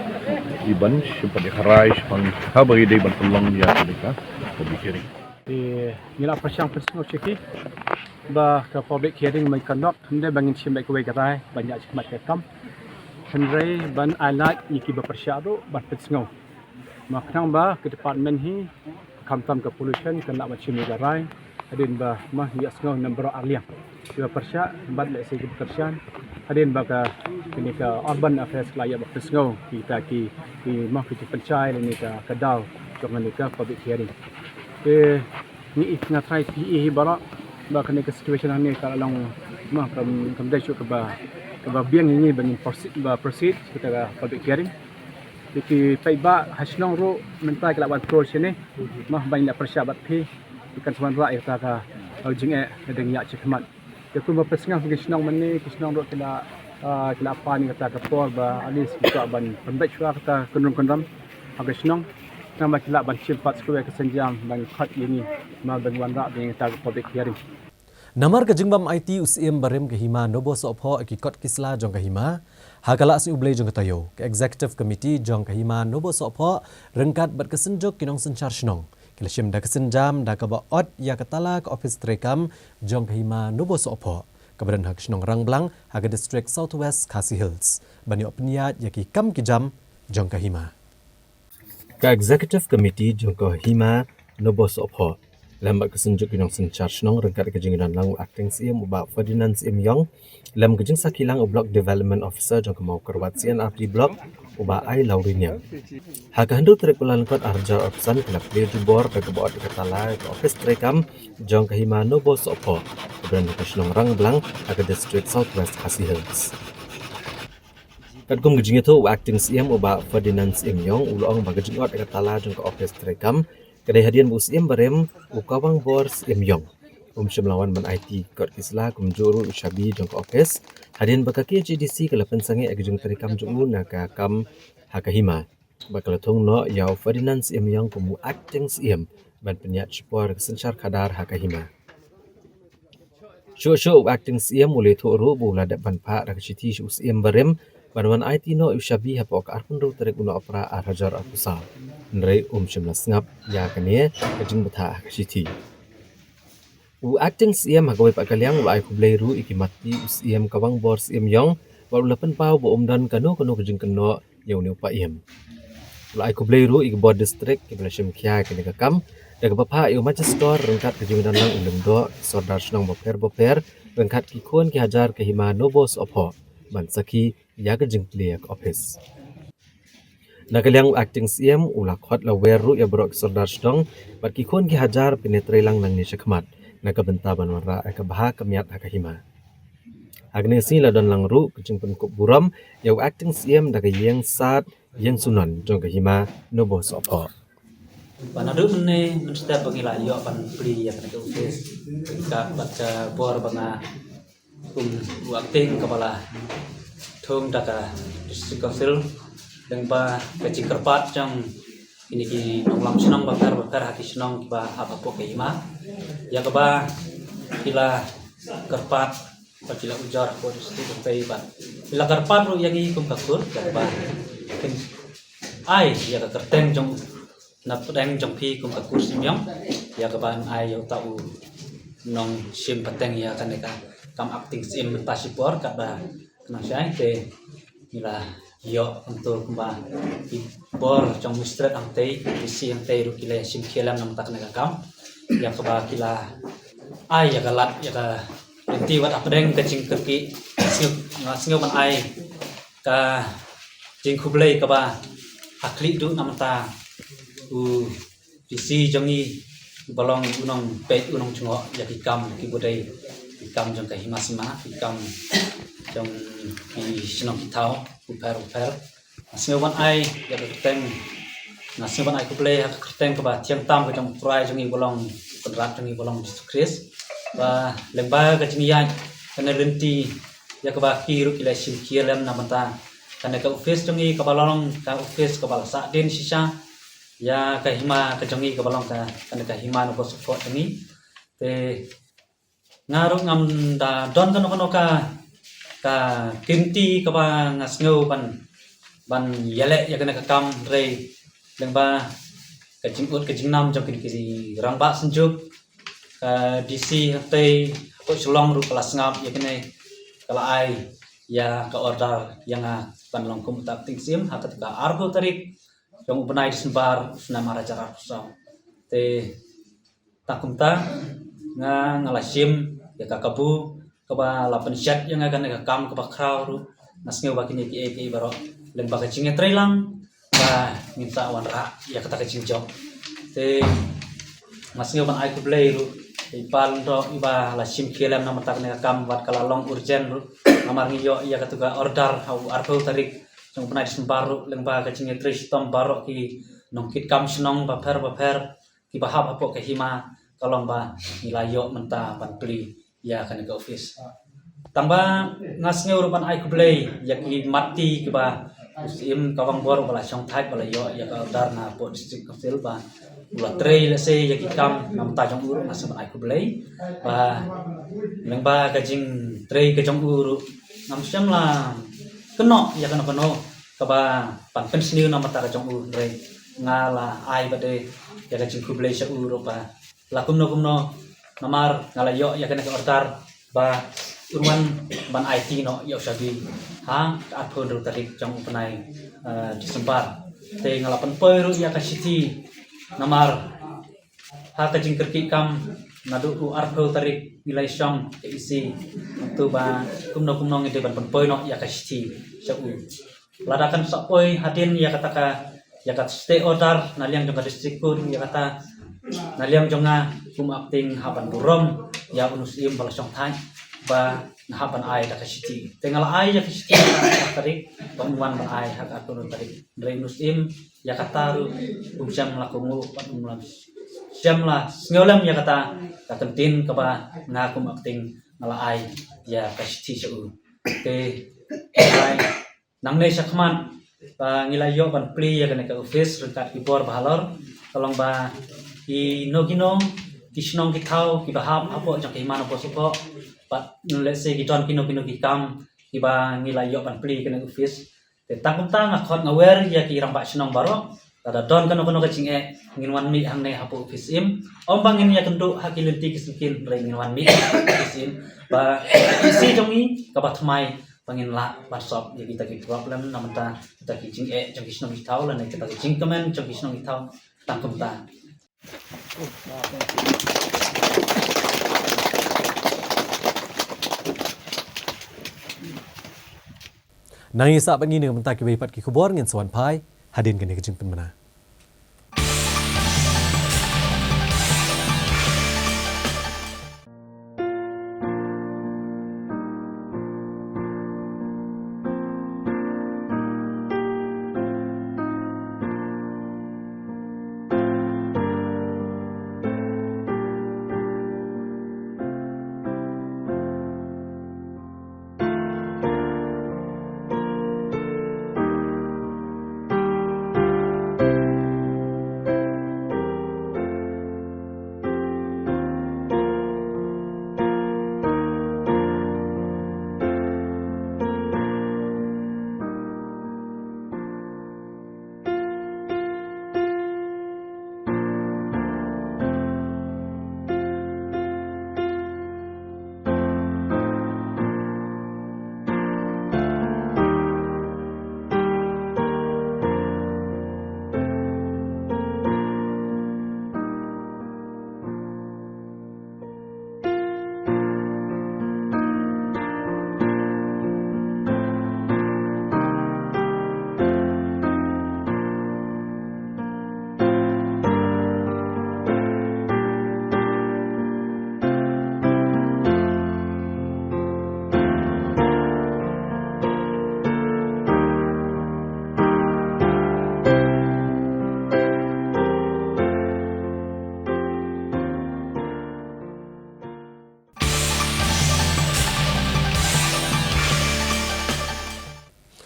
iban simpan harai pang ha bagi dai ban penlong dia ka public hearing di ngila persiang persno cheki ba ka public hearing mai conduct hande bangin sim baik ke rai banyak cemat ke kam Henry ban alat iki berpersyadu ban pesngau maknang ba ke department hi kamtam ke pollution kena macam negarai adin ba mah ya sngau number arliang dia persya ban le segi pekerjaan adin ba ka ini ke urban affairs layak ba pesngau kita ki mah ke pencai ni ka kadau jangan ni ka public hearing ni itna try pi bara ba kena ke situation ni kalau long mah kam dai ke ba biang ini bangin proceed kita public hearing iki paiba hasnong ro mentai kelak ban pro sini mah banyak persyabat pi ikan suan ra ita ka jing deng ya chikmat ya ku pesngah bagi snong mani kisnong ro kila apa ni kata ka por ba alis kita ban pembek shura kata kunrum aga snong nama kilak ban cimpat sekue kesenjam ban khat ini mal ban wanra dengan tag public hearing. Namar ke jengbam IT UCM barem ke hima nobo sopho ikikot kisla jong ke hima hakala asni ublei jong tayo ke executive committee jong ke hima nobo sopho rengkat bat kesenjok kinong senchar shnong kilashim da kesenjam da ka ba ot ya katala ke office trekam jong ke hima nobo sopho kabaran hak shnong rangblang haga district southwest Khasi Hills bani opniat ya ki kam ki jam jong ke hima ka executive committee jong ke hima nobo sopho lambat kesenjuk kinong senchar shnong rengkat ke jingan lang acting CM uba Ferdinand CM Yong lam kejing sakilang block development officer jong kemau kerwat CNRD block uba ai laurinya hak handu trekulan kot arja opsan kelap play di bor ke kebot katala ke office trekam jong ke hima nobo sopo keberan ke shnong rang blang hak district southwest Khasi Hills kat kum kejing itu acting CM uba Ferdinand CM Yong ulong ba kejing ot katala jong ke office trekam kedai hadian bu CM barem ukawang bor CM Yong syamlawan ban IT kot kisla kumjuru ushabi jong ke office hadian bakaki GDC kelapan sange agajung terikam jungu naka kam hakahima bakal thong no yau Ferdinand CM Yong kumu acting CM ban penyat spor kesenchar kadar hakahima show acting CM mulai thuru bu ladak ban pha rak chiti CM barem ban IT no ushabi hapok arpun ru terik uno opera arhajar apusa nrei syamla sngap ya kane kajing betha chiti u acting CM hagoi pak kaliang ulai kublei ru ikimati CM kawang bor CM Yong baru lapan pau bo omdan kano kajing keno yau ne pa em ulai kublei ru ikbor district kiblashim khia kene kakam daga bapa yu majistor rengkat kajing dan lang ulem do sordar snong boper rengkat ki khon ki hajar ke hima nobos opho ban saki ya kajing pliak office nakaliang acting CM ula khot la weru ya brok sordar snong bat ki khon ki hajar penetre lang nang ni shakmat nakabenta banwara akabaha kamiat hakahima agne si ladon langru kucing penkuk buram yau acting CM daga yeng sat yeng sunan jong kahima nobo sopo banadu ne mensta pangila yo pan pri ya kan ke office ka baca bor banga acting kepala thong daga district council deng ba kecing kerpat jang ini ki nonglam senang bakar hati senang ba apa pok kahima ya keba kila kerpat pakila ujar ko district pay ba kila kerpat ru yagi kum kakur ya ba ken ai ya ka kerteng jong na pedang jong pi kum kakur simyong ya ka ban ai yo tau nong sim pateng ya kan ka kam acting sim tasipor ka ba na sai te kila yo untuk kumba bor jong mistret ang tei isi ang tei ru kila sim kielam nam tak na kam ya ka ba kila ai ya galat ya ka nanti wat apdeng kecing keki singo ban ai ka jing kublei ka ba akli du namta u disi jongi balong unong pe unong chungo ya kikam ki bodai kikam jong ka himasima kikam jong ki sinong kitao uper singo ban ai ya ka teng na singo ban ai kublei ha ka teng ka ba tiang tam ka jong prai jongi balong kodrat jongi balong Kris và lần ba cái chuyện này cái này lên ti ya cái ba ki ru kila sim kia lem namanta cái này cái office trong ini cái balong cái office cái balasa den sisa ya cái hima cái trong ini cái balong cái này cái hima nó có support trong ini te ngaru ngam da don kan ka kinti cái ba ngasngau ban yele ya cái này cái kam rei lần ba cái chuyện nam trong cái gì rang ba senjuk DC tei ko selong ru kelas ngap ya kene kala ai ya ka order yang panlong kum tak ting sim ha ka argo tarik yang benai disembar nama raja raksasa te takumta ngala sim ya ka kabu ka ba lapan syat yang akan ka kam ka ba kraw ru nasnge ba kini ki baro leng ba ka cinge trelang ba minta wan ra ya kata ka cingjok te masnge ban ai ku play ru ipal do iba la sim kelam nama tak ne kam wat kala long urgent amar ngiyo ya katuga order hau arpo tarik jong penai sembaru lengba kacing tris tom barok ki nongkit kam senong ba per ki bahap apo ke hima kalong ba nilayo menta ban beli ya kan ke office tambah ngasnge urupan ai kublei ya ki mati ki ba usim kawang bor bala chong thai bala yo ya ka dar na po district council ba ula trei le se ya ki kam nam ta jong uru masam ai ku blai ba leng ba ka jing trei ka jong uru nam syam la keno ya keno ka ba pan pensiun nam ta ka jong uru rei ngala ai ba de ya ka jing ku blai sha uru ba la kumno namar ngala yo ya kena ka ortar ba urwan ban IT no yo sabi ha at phone ru tarik jong panai Disember te ngalapan peru ya ka city namar ha ka jing kerki kam nadu u arpo tarik nilai syam ke isi tu ba kumno ngide ban poi no ya ka city sabu ladakan sapoi hadin ya kata ka ya kat stay order naliang jong ka district kur ya kata naliang jonga kum acting haban burom ya unus im balasong thai ba haban ai da ka city tengal ai ya ka city tarik banguan ban ai hak atur tarik dari unus im ya kata kum syam lakumu panulam syam la ngolam ya kata ka kentin ka ba ngakum acting ngala ai ya ka city su te ai nang ne sakman ba ngilayo ban pli ya kana ka office rekat kibor bahalor tolong ba ki nogino kisnong kitau ki bahap apo jang ki mana po supo pat let's say ki ton kino ki kam ki ba ngilayo ban pli kana office te tangkum tang akhot ngawer ya ki rambak snong baro tada don kano ka cinge ngin wan mi hang ne hapo office im om bangin ya kendo hakilenti kisikin re ngin wan mi office im ba isi jongi ka batmai pangin la WhatsApp ya kita ki problem namanta kita ki cinge jang kisnong kitau la ne kita ki cingkemen jang kisnong kitau tangkum tang Nang isa bangi ni mentak ki pat ki kubor ngin swan pai hadin kini kejing penmana.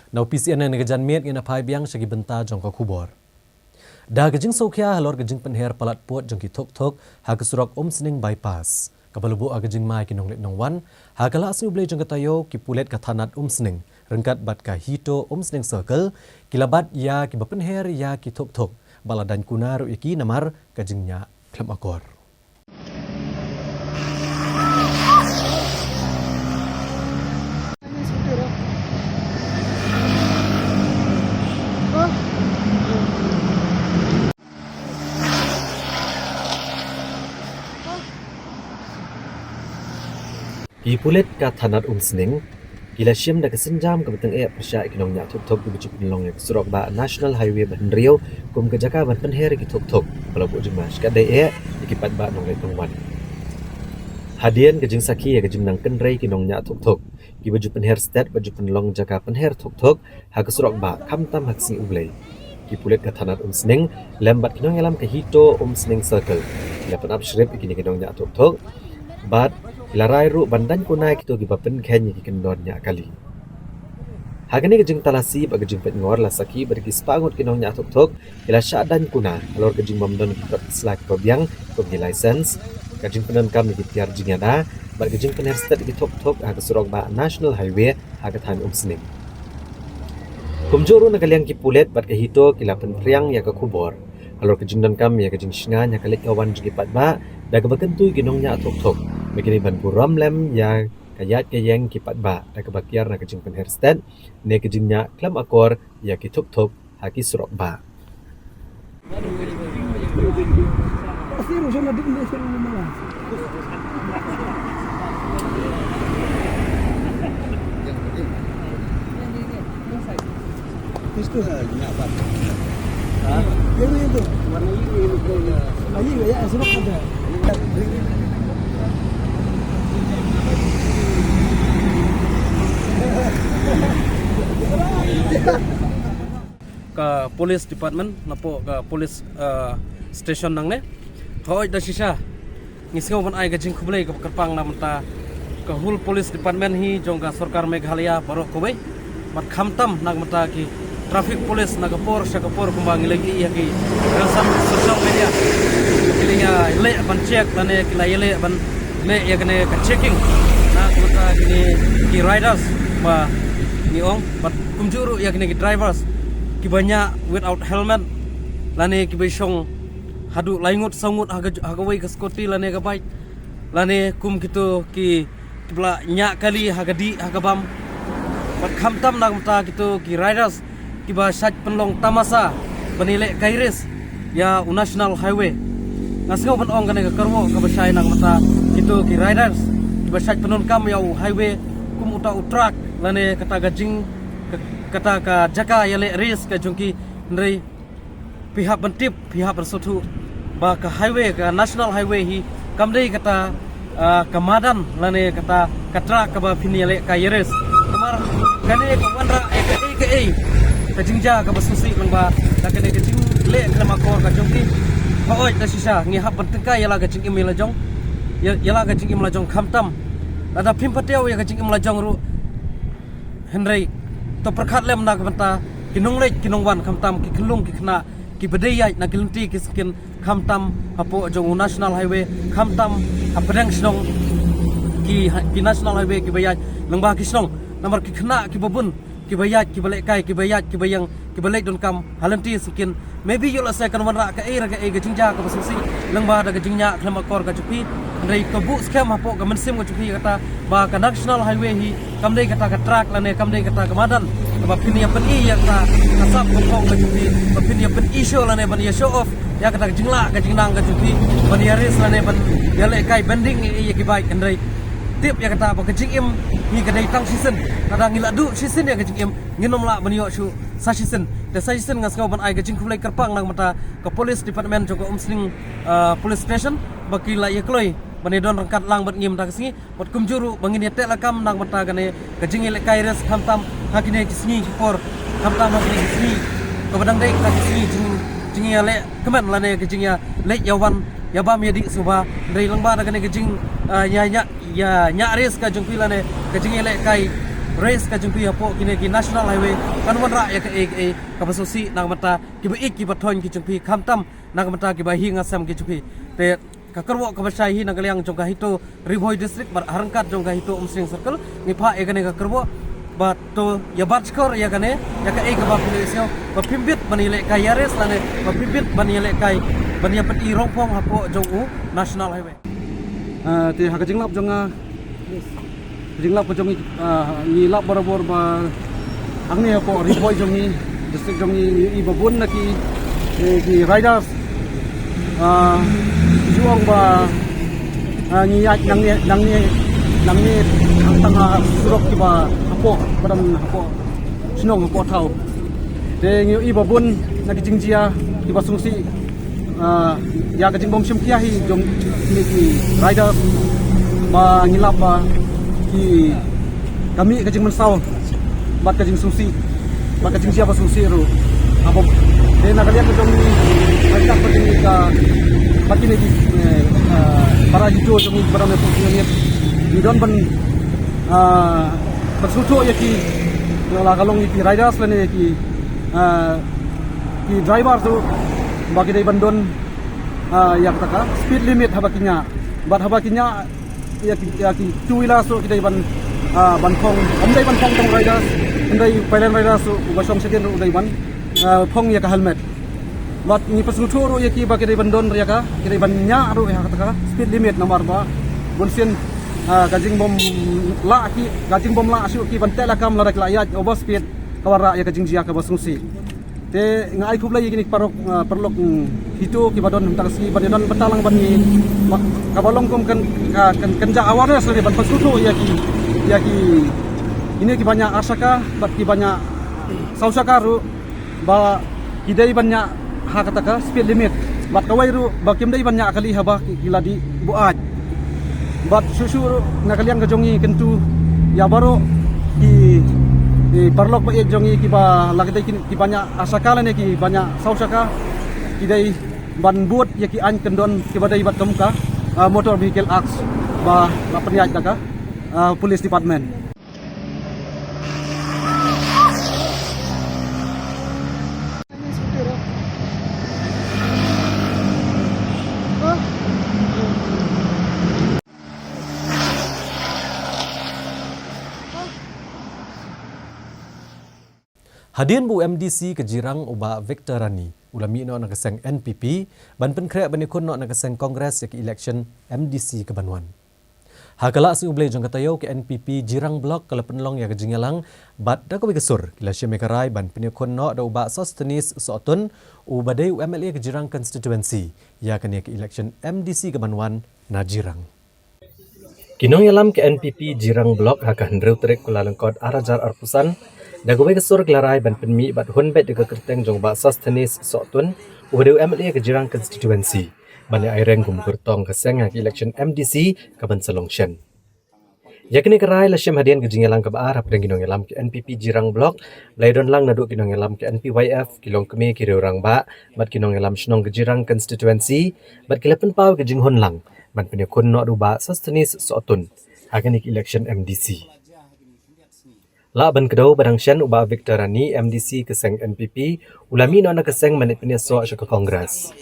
Nau PCN na gajan miet ngina pai biang sagi benta jong ka kubor. Da gajing sokhya halor gajing penher palat pot jong ki thok ha kesurok sning bypass. Kabalubu agajing mai ki nonglet nongwan ha kala asni ublei jong katayo ki pulet kathanat sning rengkat bat ka hito sning circle kilabat ya ki bapenher ya ki thok baladan kunar iki namar gajingnya klem akor. Ipulet ka thanat sning kila syam da kesenjam ke beteng persya ikinong nya thok di bujuk penlong ya surok ba National Highway ban Riau kum ke jaka ban penher ki thok pelabu jemas ka dai ikipat ba nong letong wan hadian ke jing saki ya ke jing nang kenrei kinong nya thok ki baju penher stat baju penlong jaka penher thok ha ke surok ba kamtam haksi ublei ki pulet ka thanat sning lambat kinong yalam ke hito sning circle ya penap shrip ikini kinong nya thok bat larai ru bandan kunai kito gi bapen khen ki kendon nya kali Hagani kejing talasi bagi kejing pet ngor la saki bagi spangut kinong nya tok ila syadan kuna alor kejing mamdon kipat selak probiang kogi license kejing penan kam di tiar jingada bagi kejing pener stat di tok aga surong ba national highway aga tan umsning. Kumjuru nakaliang kipulet bat kahito kila penpriang ya ka kubor. Alor kejing dan kam ya kejing singa nya kalik kawan jigi pat ba daga bakentu kinong nya tok begini ban buram lem ya kayat kayeng kipat ba daga bakiar na kejing pener stat ne kejing nya klam akor ya ki tok haki surok ba. Itu yang itu warna ini ya suruk ada. Ke police department napo ke police station nang ne hoi da sisa ngisau ban ai gajing khublei ke kerpang namta ke hul police department hi jongga sarkar Meghalaya baro kobai mat khamtam nang mata ki traffic police nagapor sakapor kumbang lagi ya ki rasam social media kilinya le ban check lane kilai ban le ya kene ka checking na mata ki riders ba ni ong bat kumjuru ya kene ki drivers ki banyak without helmet lane ki besong hadu laingut sangut hagawai ke skoti lane ka bike lane kum kitu ki bla nya kali hagadi hagabam bat khamtam nang mata kitu ki riders ki ba sat penlong tamasa banile kairis ya national highway ngasngau ban ong kane ka karwo ka basai nang mata kitu ki riders ki ba sat penon kam ya highway kum uta utrak lane kata gajing kata ka jaka yale ris ka jungki ndrei pihak bentip pihak bersutu ba ka highway ka national highway hi kamdei kata kamadan lane kata katra ka ba pinile ka yeres kamar kane ka wanra eka ka jingja ka basusi lang ba ka kane ka jing le klama kor ka jungki hoi da sisa ngi hap bentengka yala ka jing email jong yala ka jing email jong khamtam ada pimpateu ya ka jing email jong ru henry to perkhat lem na kata kinong lek kinong wan khamtam ki khulung ki khna ki bedaya na kilunti ki skin khamtam hapo jong national highway khamtam apdang snong ki national highway ki bayat lengba ki snong nomor ki khna ki babun ki bayat ki balek kai ki bayat ki bayang ki balek don kam halanti skin maybe you'll say kan wanra ka era ga jingja ka basusi lengba da ga jingnya klama kor ka chupi ndai ka bu scam hapo ka mensim ka chupi kata ba ka national highway hi kamdei kata ka truck lane kamdei kata ka madan ba pini pen i ya ka kasap kong ka chupi ba pini pen i show lane ban ya show off ya kata ka jingla ka jingnang ka chupi ban ya ris lane ban ya le kai bending i ki bike ndai tip ya kata ba ka jingim hi ka dai tang season kada ngila du season ya ka jingim nginom la ban yo shu sa season the sa season ngas ban ai ka jing khulai kerpang nang mata ka police department juga umsling police station baki la ya kloi bani don rangkat lang bat ngim tak singi bat kumjuru bangin ya tek lakam nang mata gane ka jing le kai res khamtam hakine kisni por khamtam hakine kisni ka badang dai ka kisni jing ya le kemen lane ka jing ya le yawan ya bam ya di suba ndai langba da gane ka jing nya res ka jung pilane ka jing le kai race ka jungpi hapo kine ki national highway kan wanra ya ka ka basusi nang mata ki ba ik ki ba thon ki jungpi khamtam nang mata ki ba hinga sam ki jungpi te ka karwo ka basai hi nagaliang jongka hito ribhoi district bar harangkat jongka hito umsring circle ni pha egane ka karwo ba to ya batskor ya kane ya ka ka ba pulisio ba pimbit banile ka yares lane ba pimbit banile kai bania pet i rongpong hapo jongu national highway te ha ka jinglap jonga jinglap ko jongi ni lap barabor ba angni hapo ribhoi jongi district jongi i babun na ki riders juang ba ni yak nang ni tang surok ki ba hapo padam hapo snong hapo thau te ngi i babun na ki jingjia ki ba sungsi ya ka jingbom sim kia hi jong ni ki riders ba ngilap ba ki kami ka jing mansau bat ka jing sungsi bat ka jing sia ba sungsi ru apa de na kalian ka jong ni ka pa ni ka pati ni para hito jong ni para me pu ni don ban bersuto ya ki la kalong ki riders lene ki driver tu bagi dai bandon yang kata speed limit habakinya ya ki two wheeler so kidai ban khong dai ban khong tong riders dai pailan riders so basong second ru dai ban khong ya ka helmet bat ni paslutu ru ya ki bagi dai bandon ya ka kidai ban nya ru ya kata speed limit nomor ba bonsin gajing bom la asu ki ban tela kam la ya over speed kawara ya gajing jia ka basungsi te ngai khublai gini perlok hitu ki badon tangsi badon betalang ban ni kabalong kum kan ja awareness le ban pasutu ya ki ini ki banyak asaka bat ki banyak sausaka ru ba hidai banyak ha kataka speed limit bat kawai ru ba kim dai banyak kali haba ki ladi buat bat susu nakalian kejongi kentu ya baru ki parlok ba jongi ki ba lagdai ki banyak asakala ne ki banyak sausaka ki dai ban buat ya ki an kendon ki badai bat kamuka motor vehicle acts ba penjaj daka police department. Hadian bu MDC ke Jirang uba Victor Rani ulami no nak keseng NPP ban penkrek banikun no nak keseng Kongres yak election MDC ke Banwan. Hakala si ublay jong katayo ke NPP Jirang Blok kala penlong ya ke Jingalang bat da ko kesur kila syemekarai ban penikun no da uba Sostenis Sotun ubadai UMLA ke Jirang constituency ya kan ya ke election MDC ke Banwan na Jirang. Kinong yalam ke NPP Jirang Blok hakan hendreu trek kula lengkot arajar arpusan Dagawai kesur kelarai ban penmi bat hunbet de kerteng jong ba Sostenis Sotun ubadeu MLA ke Jirang constituency ban aireng gum kertong keseng hak election MDC ke ban Selongshen. Yakni kerai la syem hadian ke Jingalang ke baar hap kinong yalam ke NPP Jirang Blok laidon lang naduk kinong yalam ke NPYF kilong kemi kiri orang ba bat kinong yalam shnong ke Jirang constituency bat kilepen pau ke Jinghon lang ban penyekun no ba Sostenis Sotun hakan election MDC. La ban kedau badang syan uba Victor Rani MDC keseng NPP ulami no na keseng manit penyeso ke Kongres.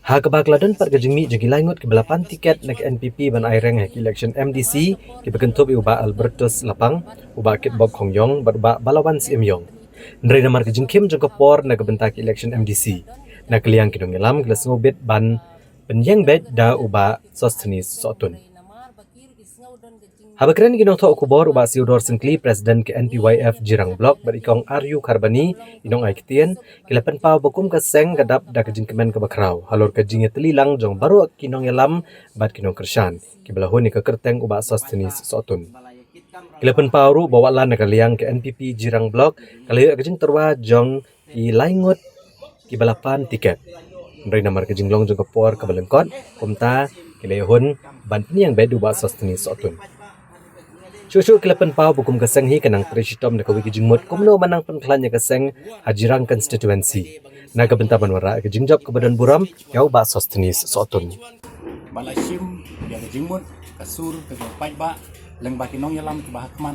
Ha kebak ladon pat gejingmi jegi langut ke belapan tiket nak NPP ban aireng hak election MDC ke bekentup uba Albertus Lapang uba Kit Bob Kongyong bat uba Balawan Siemyong. Ndrei namar kejingkim jong kepor na kebentak election MDC. Na keliang kidong ngelam kelas ngobit ban penyeng bed da uba Sostenis Sotun. Habakren ginong tho kubor uba Siudor Sengkli Presiden ke NPYF Jirang Blok berikong Aryu Karbani inong aiktian kilapan pau bakum keseng kadap da kejing kemen ke bakrau halor kejing telilang jong baru kinong yalam bat kinong kersan kibelahun ni ke kerteng uba Sostenis Sotun. Kilapan pau ru bawa lan nakaliang ke NPP Jirang Blok kalayo kejing terwa jong i laingut kibelapan tiket. Ndrei namar kejing long jong kepor kabelengkot kumta kilayhun ban peniang bedu uba Sostenis Sotun. Susu kilapan pau bukum keseng hi kenang preshitom na kawiki jingmut kumno manang penklannya keseng Hajirang constituency. Naga bentaban wara ke jingjop ke badan buram yau ba Sostenis Sotun. Balashim ya ke jingmut kasur ke pai ba leng ba kinong yalam ke bahakman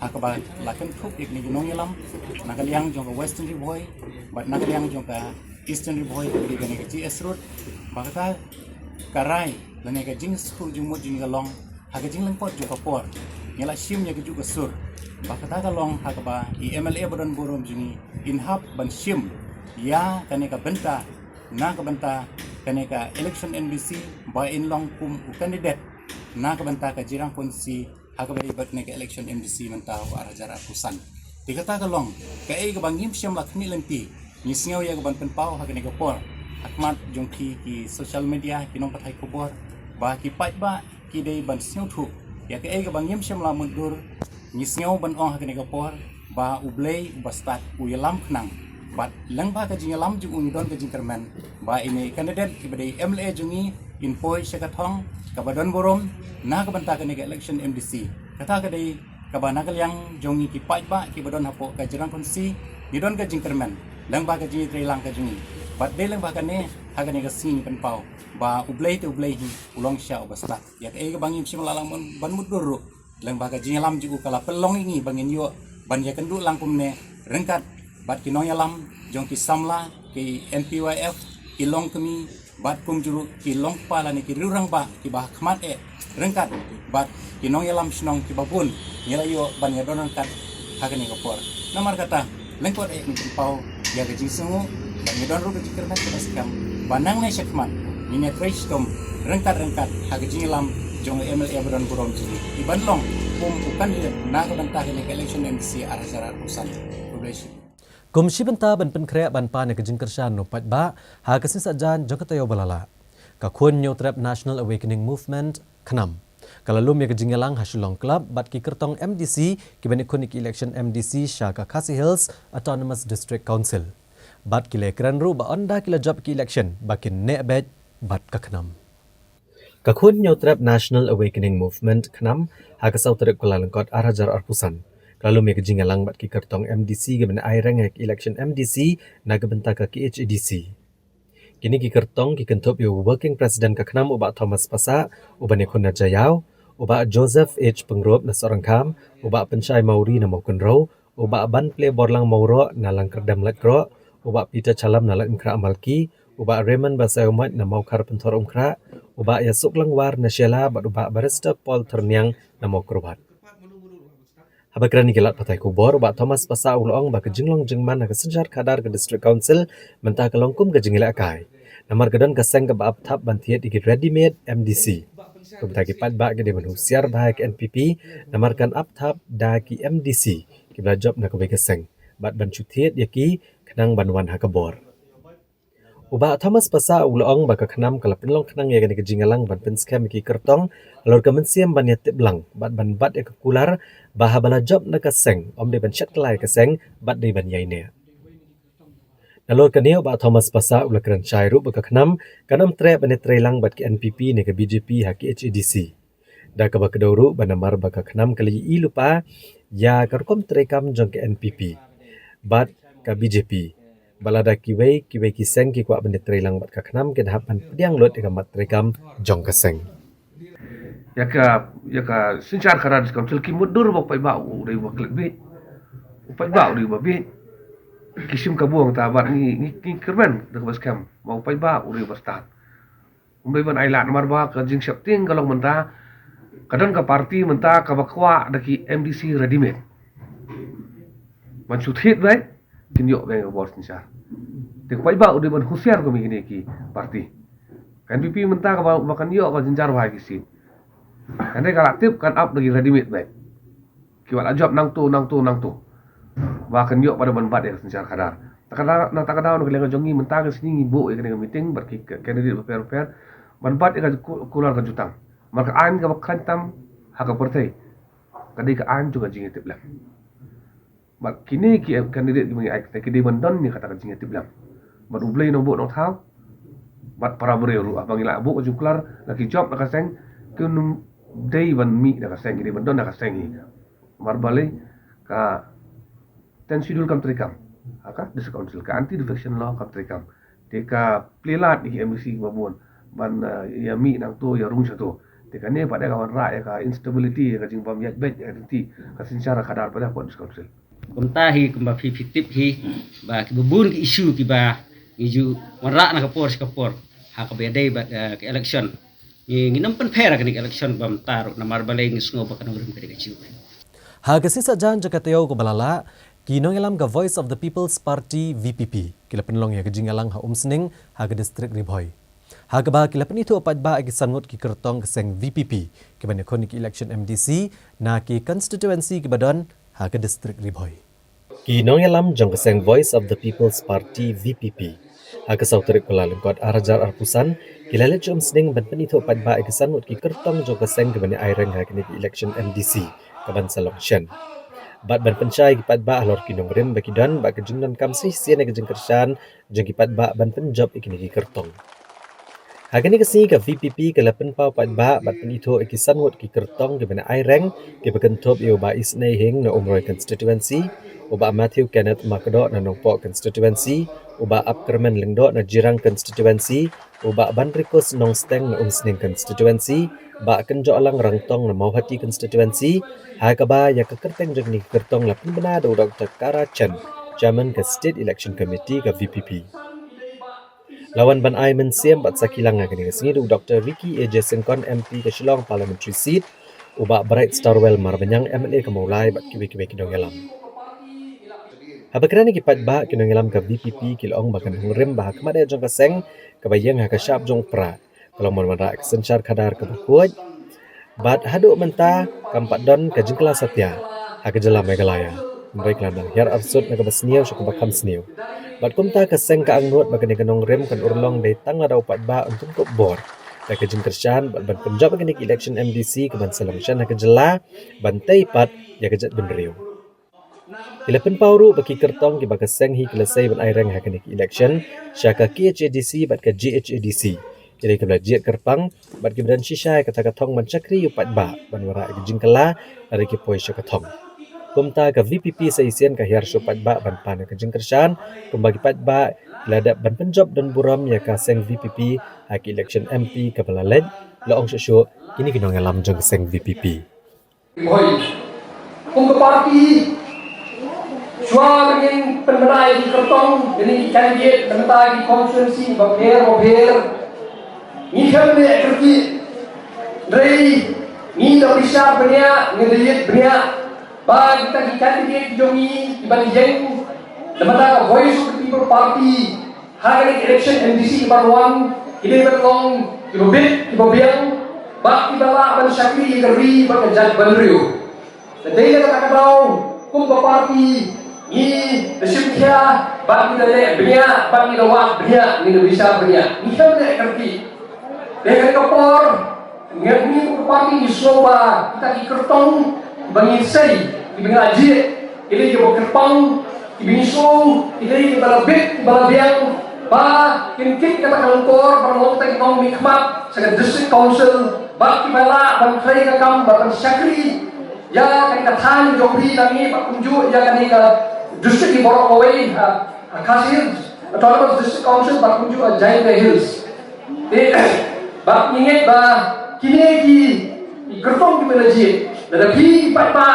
hakaba laken khup ik ni kinong yalam nakaliang jong ke Western Riboy bat nakaliang jong ke Eastern Riboy di gane ke GS Road bakata karai lene ke jing skul jingmut jing galong haga jing lengpot jong ke por ngela shim ya juga sur bakata kalong hakaba i MLA badan borom jini inhap ban shim ya kaneka benta na ka benta kaneka election NBC by in long kum candidate na ka benta ka Jirang konsi hakaba ibat neka election NBC menta wa arajar apusan dikata kalong ka ai ka bangim shim lakni lenti nisngaw ya ka ban penpau hakaneka por akmat jongki ki social media kinong pathai kubor ba ki pat ba ki dei ban sing thu ya ke ga bangim syam la mundur nisngau ban ong hakene ga por ba ublei bastat uyalam knang bat lang ba ka jingalam ju undon ka jingkerman ba ini kandidat ki badai MLA jungi inpoi syakathong ka badon borom na ka banta ka election MDC kata ka dei ka bana yang jongi ki pai ba ki badon hapo ka Jirang konsi nidon ka jingkerman lang ba ka jingi trilang ka jungi bat dei lang ba ka ne hakene ga sing pen pau ba ublei te ublei hi ulong sya obastat ya ke ga bangim sim lalang ban mudur lang ba ka jingalam ju kala pelong ini bangin yo ban ya kendu langkum ne rengkat bat ki nong yalam jong ki samla ki NPYF ki long kemi bat kum juru ki long pala ni ki rurang ba ki bah khmat rengkat bat ki nong yalam snong ki babun yela yo ban ya donon kat hakani kapor namar kata lengkot ni pau ya ke jingsungu ban ya don ru ke kerna ke skam banang ne sekman ni ne fresh tom rengkat hak jingilam jong MLA Badan Burom Jili iban long bukan dia nak bantah ini election MC arah syarat usan publish Komisi benta ban penkrea ban pa ne kejing kershan no pat ba ha kesin sajan jong katayo balala ka khun nyo trap National Awakening Movement khnam kalalum ya kejing yalang hasulong club bat ki kertong MDC ki ban ikonik election MDC Shaka Khasi Hills Autonomous District Council bat ki lekran ru ba onda ki job ki election bakin ne bet bat ka khnam Kakhun nyo trap National Awakening Movement khnam ha ka sautere Kuala Lengkot arajar arpusan kalau me kejing alang bat ki kertong MDC ge ben ai rang election MDC na ge benta ka ki HADC kini ki kertong ki kentop yo working president ka khnam uba Thomas Pasa uba ne khun Jayau uba Joseph H Pengrop na sorang kam uba Penchai Mauri na mokun ro uba ban ple borlang mauro na lang kerdam lakro uba Peter Chalam na lang kra amalki uba Raymond Basayumat na mau kar pentor umkra uba Yasuk Langwar na Sheila bat uba Barrister Paul Terniang na mau kurbat Habakrani gelat patai kubor uba Thomas Pasa ulong ba kejinglong jengman na kesenjar kadar ke District Council mentah kelongkum ke jingile akai namar gedon keseng ke baap thap bantiet iki ready made MDC kubtagi pat ba ke de manusiar bahak NPP namar kan up thap da ki MDC ki bla job na ke keseng bat ban chutiet yaki kenang banwan hakabor Uba Thomas Pasa ulong baka khnam kala penlong khnang ya ke jingalang ban pen scam ki kertong alor ka mensiam ban ya tiblang bat ya kular baha bala job na kaseng om de ban chat klai kaseng bat de ban yai ne alor ka ne uba Thomas Pasa ula kran chai ru baka khnam kanam tre ban tre lang bat ki NPP ne ke BJP ha ki HADC da ka baka doru ban namar baka khnam kali i lupa ya karkom tre kam jong ke NPP bat ka BJP balada kiwei kiseng ki kwa bende trelang bat kaknam ke dahapan pediang lot eka mat trekam jong kaseng yaka sinchar khara dis council ki mudur bok pai ba u dei wak lebih pai ba u dei ba bi kisim ka buang ta bar ni kerben de bas kam mau pai ba u dei bas ta dei ban ai lat mar ba ka jing sep ting kalong menta kadang ka parti menta ka bakwa daki MDC ready made man suthit bai kinyo bang bos nisar te pai ba udah ban husiar ko migini ki parti kan PP menta ka bakan yo ka jinjar wa ki sin kan kala tip kan up lagi ready made baik ki wala job nang tu bakan yo pada ban bad ya jinjar kadar takada no kelenga jongi menta ka sini ibu ya kelenga meeting berki candidate prepare ban bad ya kular ka jutang maka an ka bakan tam haka partai kadai ka an juga jingi tip lah Mak kini ki kandidat mengi ai ki di bandon ni kata kajing ti bilang. Bat ublei no bo no thau. Bat para bereru abang ila bo juklar laki job nak seng ke num dei ban mi nak seng di bandon nak seng ni. Mar bale ka ten schedule kam trikam. Aka dis council ka anti defection law kam trikam. Teka plelat ni MBC babon ban ya mi nang tu ya rung satu. Teka ne pada kawan ra ya ka instability ka jing bam ya bet ya ti ka secara kadar pada pon council. Kumtahi kumba fiktif hi ba kibubun ki isu ki ba iju marak na kapor ha ka bedai ba ke election nginam pen phera ka ni election bam taru na marbalai ni sngo ba kan ngrum ka dichu ha ka sisa jan jakatayo ko balala kinong elam ka Voice of the People's Party VPP kila penlong ya kejingalang ha umsning ha ka district Ribhoy ha ka ba kila penito pat ba ki sangot ki kertong keseng VPP ki ban konik election MDC na ki constituency ki badon ha ka district Ribhoy kinong elam jong keseng Voice of the People's Party VPP ha ka sautere Kuala Lengkot arajar arpusan kila le jom sning ban penito pat ba ki sangot ki kertong jong keseng ki ban ai rang ha ki election MDC ka ban salong shen bat ban pencai ki pat ba alor kinong rim baki dan ba kejingnan kam si sian ke jeng kershan jeng ki pat ba ban penjob ikini ki kertong Hagani kasi ka VPP ka lapan pau pat ba bat penito ikisan wot ki kertong ke bana aireng ke bekentop yo ba isnei hing na umroi constituency uba Matthew Kenneth Makdo na Nongpo constituency uba Apkerman Lingdo na Jirang constituency uba Banrikos Nongsteng na Umsning constituency ba kenjo alang rangtong na Mauhati constituency hagaba ya kekerteng jengni kertong lapan bana do Dr. Kara Chen chairman ke State Election Committee ke VPP. Lawan ban ai men siam bat sakilang ngani singi du Dr. Ricky AJ Sengkon MP ke Shillong Parliamentary Seat uba Bright Starwell Marbanyang MLA ke Maulai bat kiwe-kiwe kidong yalam. Habakrani ki pat ba kinong yalam ka VPP kilong bakan hungrim bah kemade jong ka seng kabayang ha ka syap jong pra kalau mon mara senchar kadar ka bukuj bat hadu menta kampat don ka jengkla satya ha ka jela megalaya mereka landang hiar arsut na ka basniaw syuk bakam sniaw bat kumta ka seng ka angnut bakan kanong rem kan urlong dai tang ada pat ba untuk kop bor ka jeng kersyan bat ban penjab kan election MDC ka ban selection ha ka jela bantai pat ya ka jat benriu. Ilapan pauru bagi kertong ki baga seng hi kelasai ban aireng ha kanik election syaka KHADC bat ka GHADC jadi ke belajar kerpang bat ki badan shisha kata katong ban chakri upat ba ban wara ki jingkala dari ki poi syakatong kumta ka VPP sa isian ka hiar supat ba ban pan ka jingkershan kumbagi pat ba lada ban penjob dan buram ya ka seng VPP ha ki election MP ka balaled laong syusyu kini kinong alam jeng seng VPP hoi kum ka parti Shua begin penmenai di kertong, ini candidate penmenai di konstituensi, bapir. Ni kami kerti, dari ni dah bisa banyak, ni lihat banyak. Bagi kita di candidate jongi, di bagi jeng, lembaga Voice of the People Party, hari election MDC baruan, ini berlong, di babiang, bagi bala ban syakri keri berkejat banriu. Jadi kita tahu, kum parti ni bersyukur bagi dalek banyak bagi lawak banyak ni bisa banyak ni kan nak kerti dengan kapor ni parti di Sloba kita di kertong bagi sei di mengaji ini di kerpang di bisu ini di balabit balabiang ba kinkit kata kalungkor perlong ekonomi khmat sebagai district council bagi bala ban klei kakam ban syakri ya kan katan jomri nami pak kunju ya kan ka district di Borok Away Kasih atau district council bak kunju Giant Hills bak ingat ba kini ki kertong ki menaji dan pi pat ba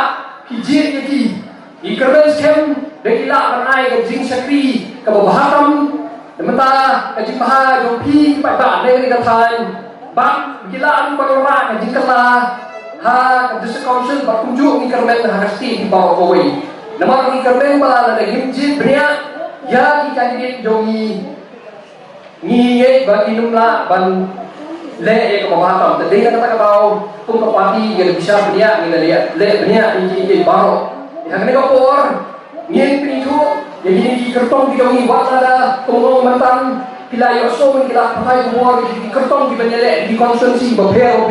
ki jie ki kerben scam dekila banai ke jing sakri ke bahatam demeta ke jipaha jo pi pat ba ne ka than bak gila anu parora ke jingkala ha ke district council bak kunju ki kerben harasti di Borok Away nama ni kerben bala ada himjit banyak ya ki candidate jongi ni bagi numla ban le ke bahatam tadi kata tahu kum parti yang bisa banyak ni lihat le banyak ini baru yang ni kapor ni pintu yang ini kertong di jongi wala tunggu mantan pilai oso kita pakai buat di kertong di banyak di konstitusi beber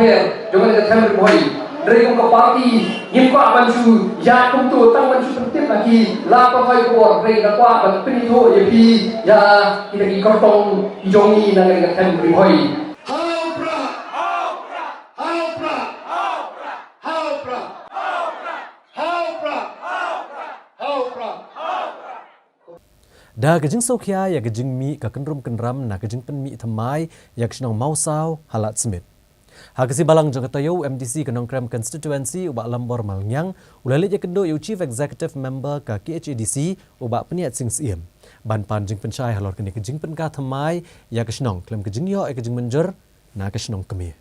jangan kita tembak boy dari kum parti nim ko abansu ya kum tu tang bansu penting lagi la pakai buat dari nak kuat ban pintu ya pi ya kita di kertong di jongi dan kita tembak boy Da gejing sokia ya gejing mi ka kenram na gejing pen mi thamai ya ksnong mausau halat smith. Ha kasi balang jong katayo MDC kenong kram constituency uba lambor malnyang ulale ya kendo yu chief executive member ka KHADC uba peniat sing siem. Ban pan jing penchai halor kene gejing pen ka thamai ya ksnong klem gejing yo e gejing menjer na ksnong kemi.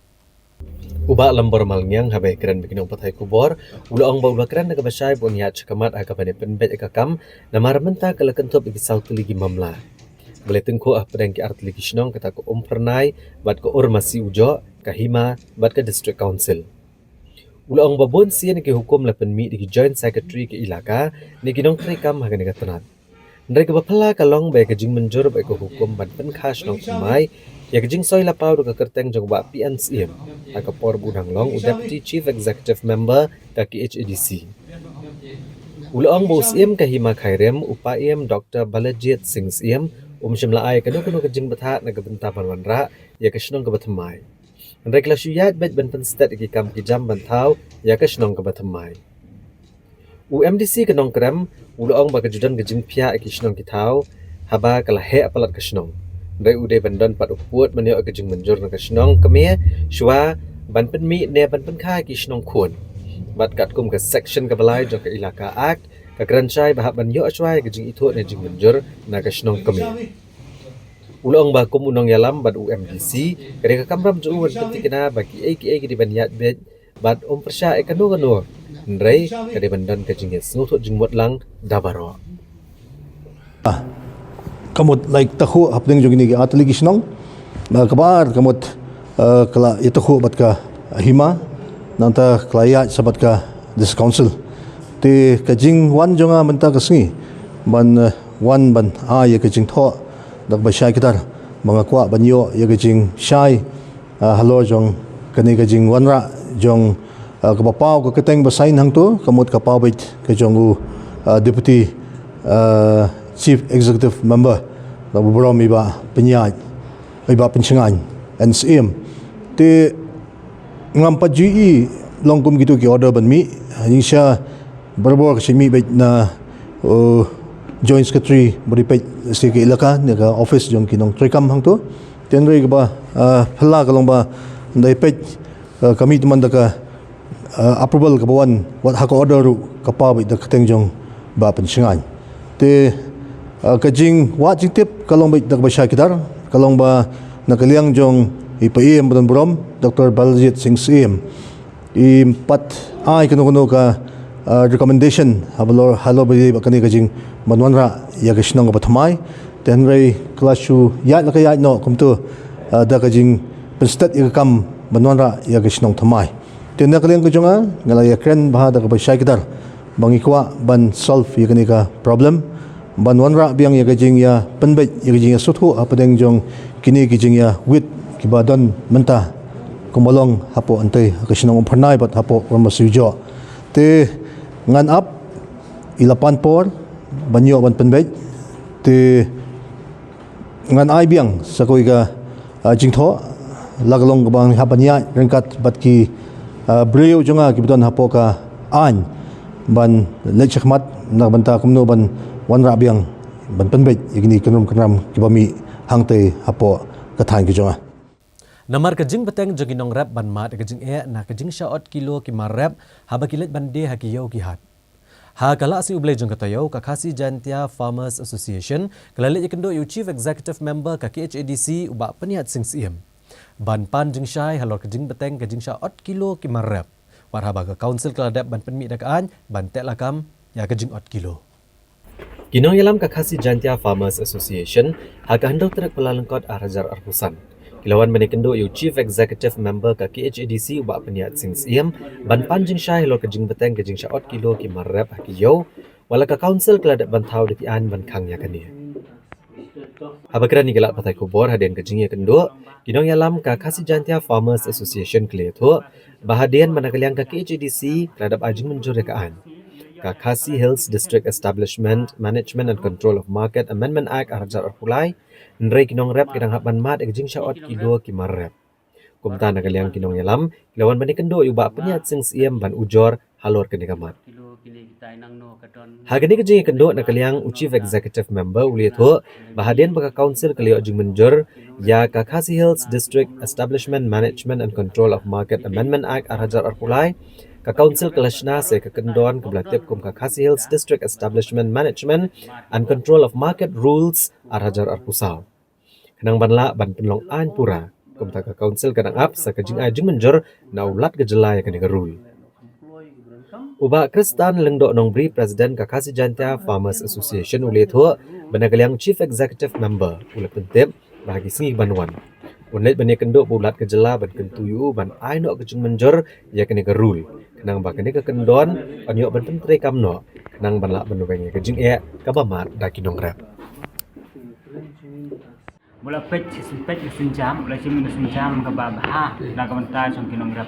Uba lambor malnyang habe keren bikinong patai kubor ulang ba keren na kabasay pun ya chakamat akabane penbet ekakam na marmenta kalakantop ikisau tuligi mamla baletin ko apdeng ki art ligi shnong kata ko umpernai bat ko urmasi ujo kahima bat ka district council ulang ba bon sian ki hukum la penmi di joint secretary ki ilaka ni kinong trekam hagane katanat ndre ka bapala kalong ba ka jing menjur ba ko hukum ban pen khash nong kumai ya kejing soy lapau do kerteng jong ba PNCM aka por budang long deputy chief executive member ka KHADC ulong bo CM ka hima khairem upaim Dr. Balajit Singh CM Shimla ai kanu kejing betha na gebenta banwanra ya kesnong ke batamai. Rekla syuyat bet ban penstat ki kam ki jam bantau ya kesnong ke batamai. UMDC kenong krem uloong ba kejudan kejing pia ki snong ki tau haba kala he apalat kesnong. Dai ude bandon pat uput menyo kejing menjur na kesnong kemia shwa ban penmi ne ban penkai ki snong kun. Bat kat kum ke section ke balai jo ke ilaka act ka granchai bahab ban yo ashwai ke jing itu ne jing menjur na ka shnong kami ulong ba kum unong yalam bad UMDC kare ka kamram ju wan peti kena bagi ai di ban yat bet bad persha e kanu ndrei kare bandan ka jing es nutu jing mot lang dabaro kamut like tahu hapding jogini ki atli ki shnong kabar kamut kala itahu bat ka hima nanta klaya sabat ka this council te kajing wan jonga menta kasngi ban wan ban ya kajing tho dak ba shai kitar mga kwa banyo ya kajing shai halo jong kani kajing wanra jong ka pau ka keteng ba sign hang tu kamut ka pau bit ka jong deputy chief executive member da bro mi ba penyai ba penchengan NCM te ngam pa GE longkum gitu ki order ban mi insya berbor kesimi baik na joint secretary beripet segi ilaka ni ka office jong kinong trikam hang tu tenrei ba phla kalong ba dai pet kami teman da approval ka bawan wat ha ka order ru ka pa baik da keteng jong ba pensingan te kajing wa jitip kalong baik da ba syakidar kalong ba nakaliang jong IPM Badan Burom Dr. Baljit Singh Sim impat ai kuno ka recommendation halo bagi bakani kajing manwanra ya kashnong batamai tenrei klashu ya la kaya no kumtu da kajing penstat ya kam manwanra ya kashnong thamai tenna kaleng kujonga ngala ya kren bah da ka basai kitar bangikwa ban solve ya kani ka problem banwanra biang ya kajing ya penbet ya kajing ya suthu apadeng jong kini kajing ya wit kibadan mentah kumbalong hapo antay kashnong pernai bat hapo ramasujo te ngan up ilapan por banyo ban penbet te ngan ai biang sakoi ga jingtho lagalong bang habanya rengkat batki breu jonga kibdon hapo ka an ban lechkhmat na banta kumno ban wanra biang ban penbet igni kanram kibami hangte hapo kathan ki jonga Namar kajing beteng joginong rap ban mat kajing na kajing shaot kilo ki marap haba kilet bande hakiyau ki hat. Ha kala si ublay jong katayo kakasi Jantia Farmers Association kalalit ikendo yu Chief Executive Member ka KHADC uba peniat sing siem. Ban pan jing syai halor kajing beteng kajing shaot kilo ki marap. War haba ka council keladap ban penmi dakaan ban tek lakam ya kajing ot kilo. Kinong yalam kakasi Jantia Farmers Association ha kahandok terak pelalengkot Arajar Arpusan. Kilawan menikendo yu Chief Executive Member ka KHADC uba peniat sing siem ban panjing syai lor kajing beteng kajing syaot kilo ki marap hakiyo wala ka council keladap bantau detian ban kang ya kania. Habakran ni gelak patai kubor hadian kajing ya kendo kinong yalam ka Kasi Jantia Farmers Association kleto bahadian manakaliang ka KHADC keladap ajing menjur rekaan. Ka Kasi Hills District Establishment Management and Control of Market Amendment Act Arajar Arpulai nrei kinong rap kidang haban mat kajing syaot kilo ki marap. Kumta nakaliang kinong yalam kilawan banikendo yu ba peniat sing siem ban ujor halor kenikamat. Hagani kajing kendo nakaliang Chief Executive Member ulieto bahadian baka council kaliyo jing menjur ya ka Kasi Hills District Establishment Management and Control of Market Amendment Act Arajar Arpulai ka council kalashna se kakendon kablatip kum ka Kasi Hills District Establishment Management and Control of Market Rules Arajar Arpusau. Kanang banla ban penlong an pura kum ta ka council kadang ap sa kajing ajing menjur na ulat gejelai kani rule. Uba Kristan lengdo nongbri President ka Kasi Jantia Farmers Association uletho banagaliang Chief Executive Member ulat pentip bahagi singi banwan. Unlet bani kendo bulat kejela ban kentuyu ban aino kejing menjur ya kani rule. Kanang ba kani kendon anyo ban pentre kamno kanang banla banweng kejing kabamat dakinong rap. Mula pet kesunjam, mula cimin kesunjam ke babah, dah kementar song kinong rap.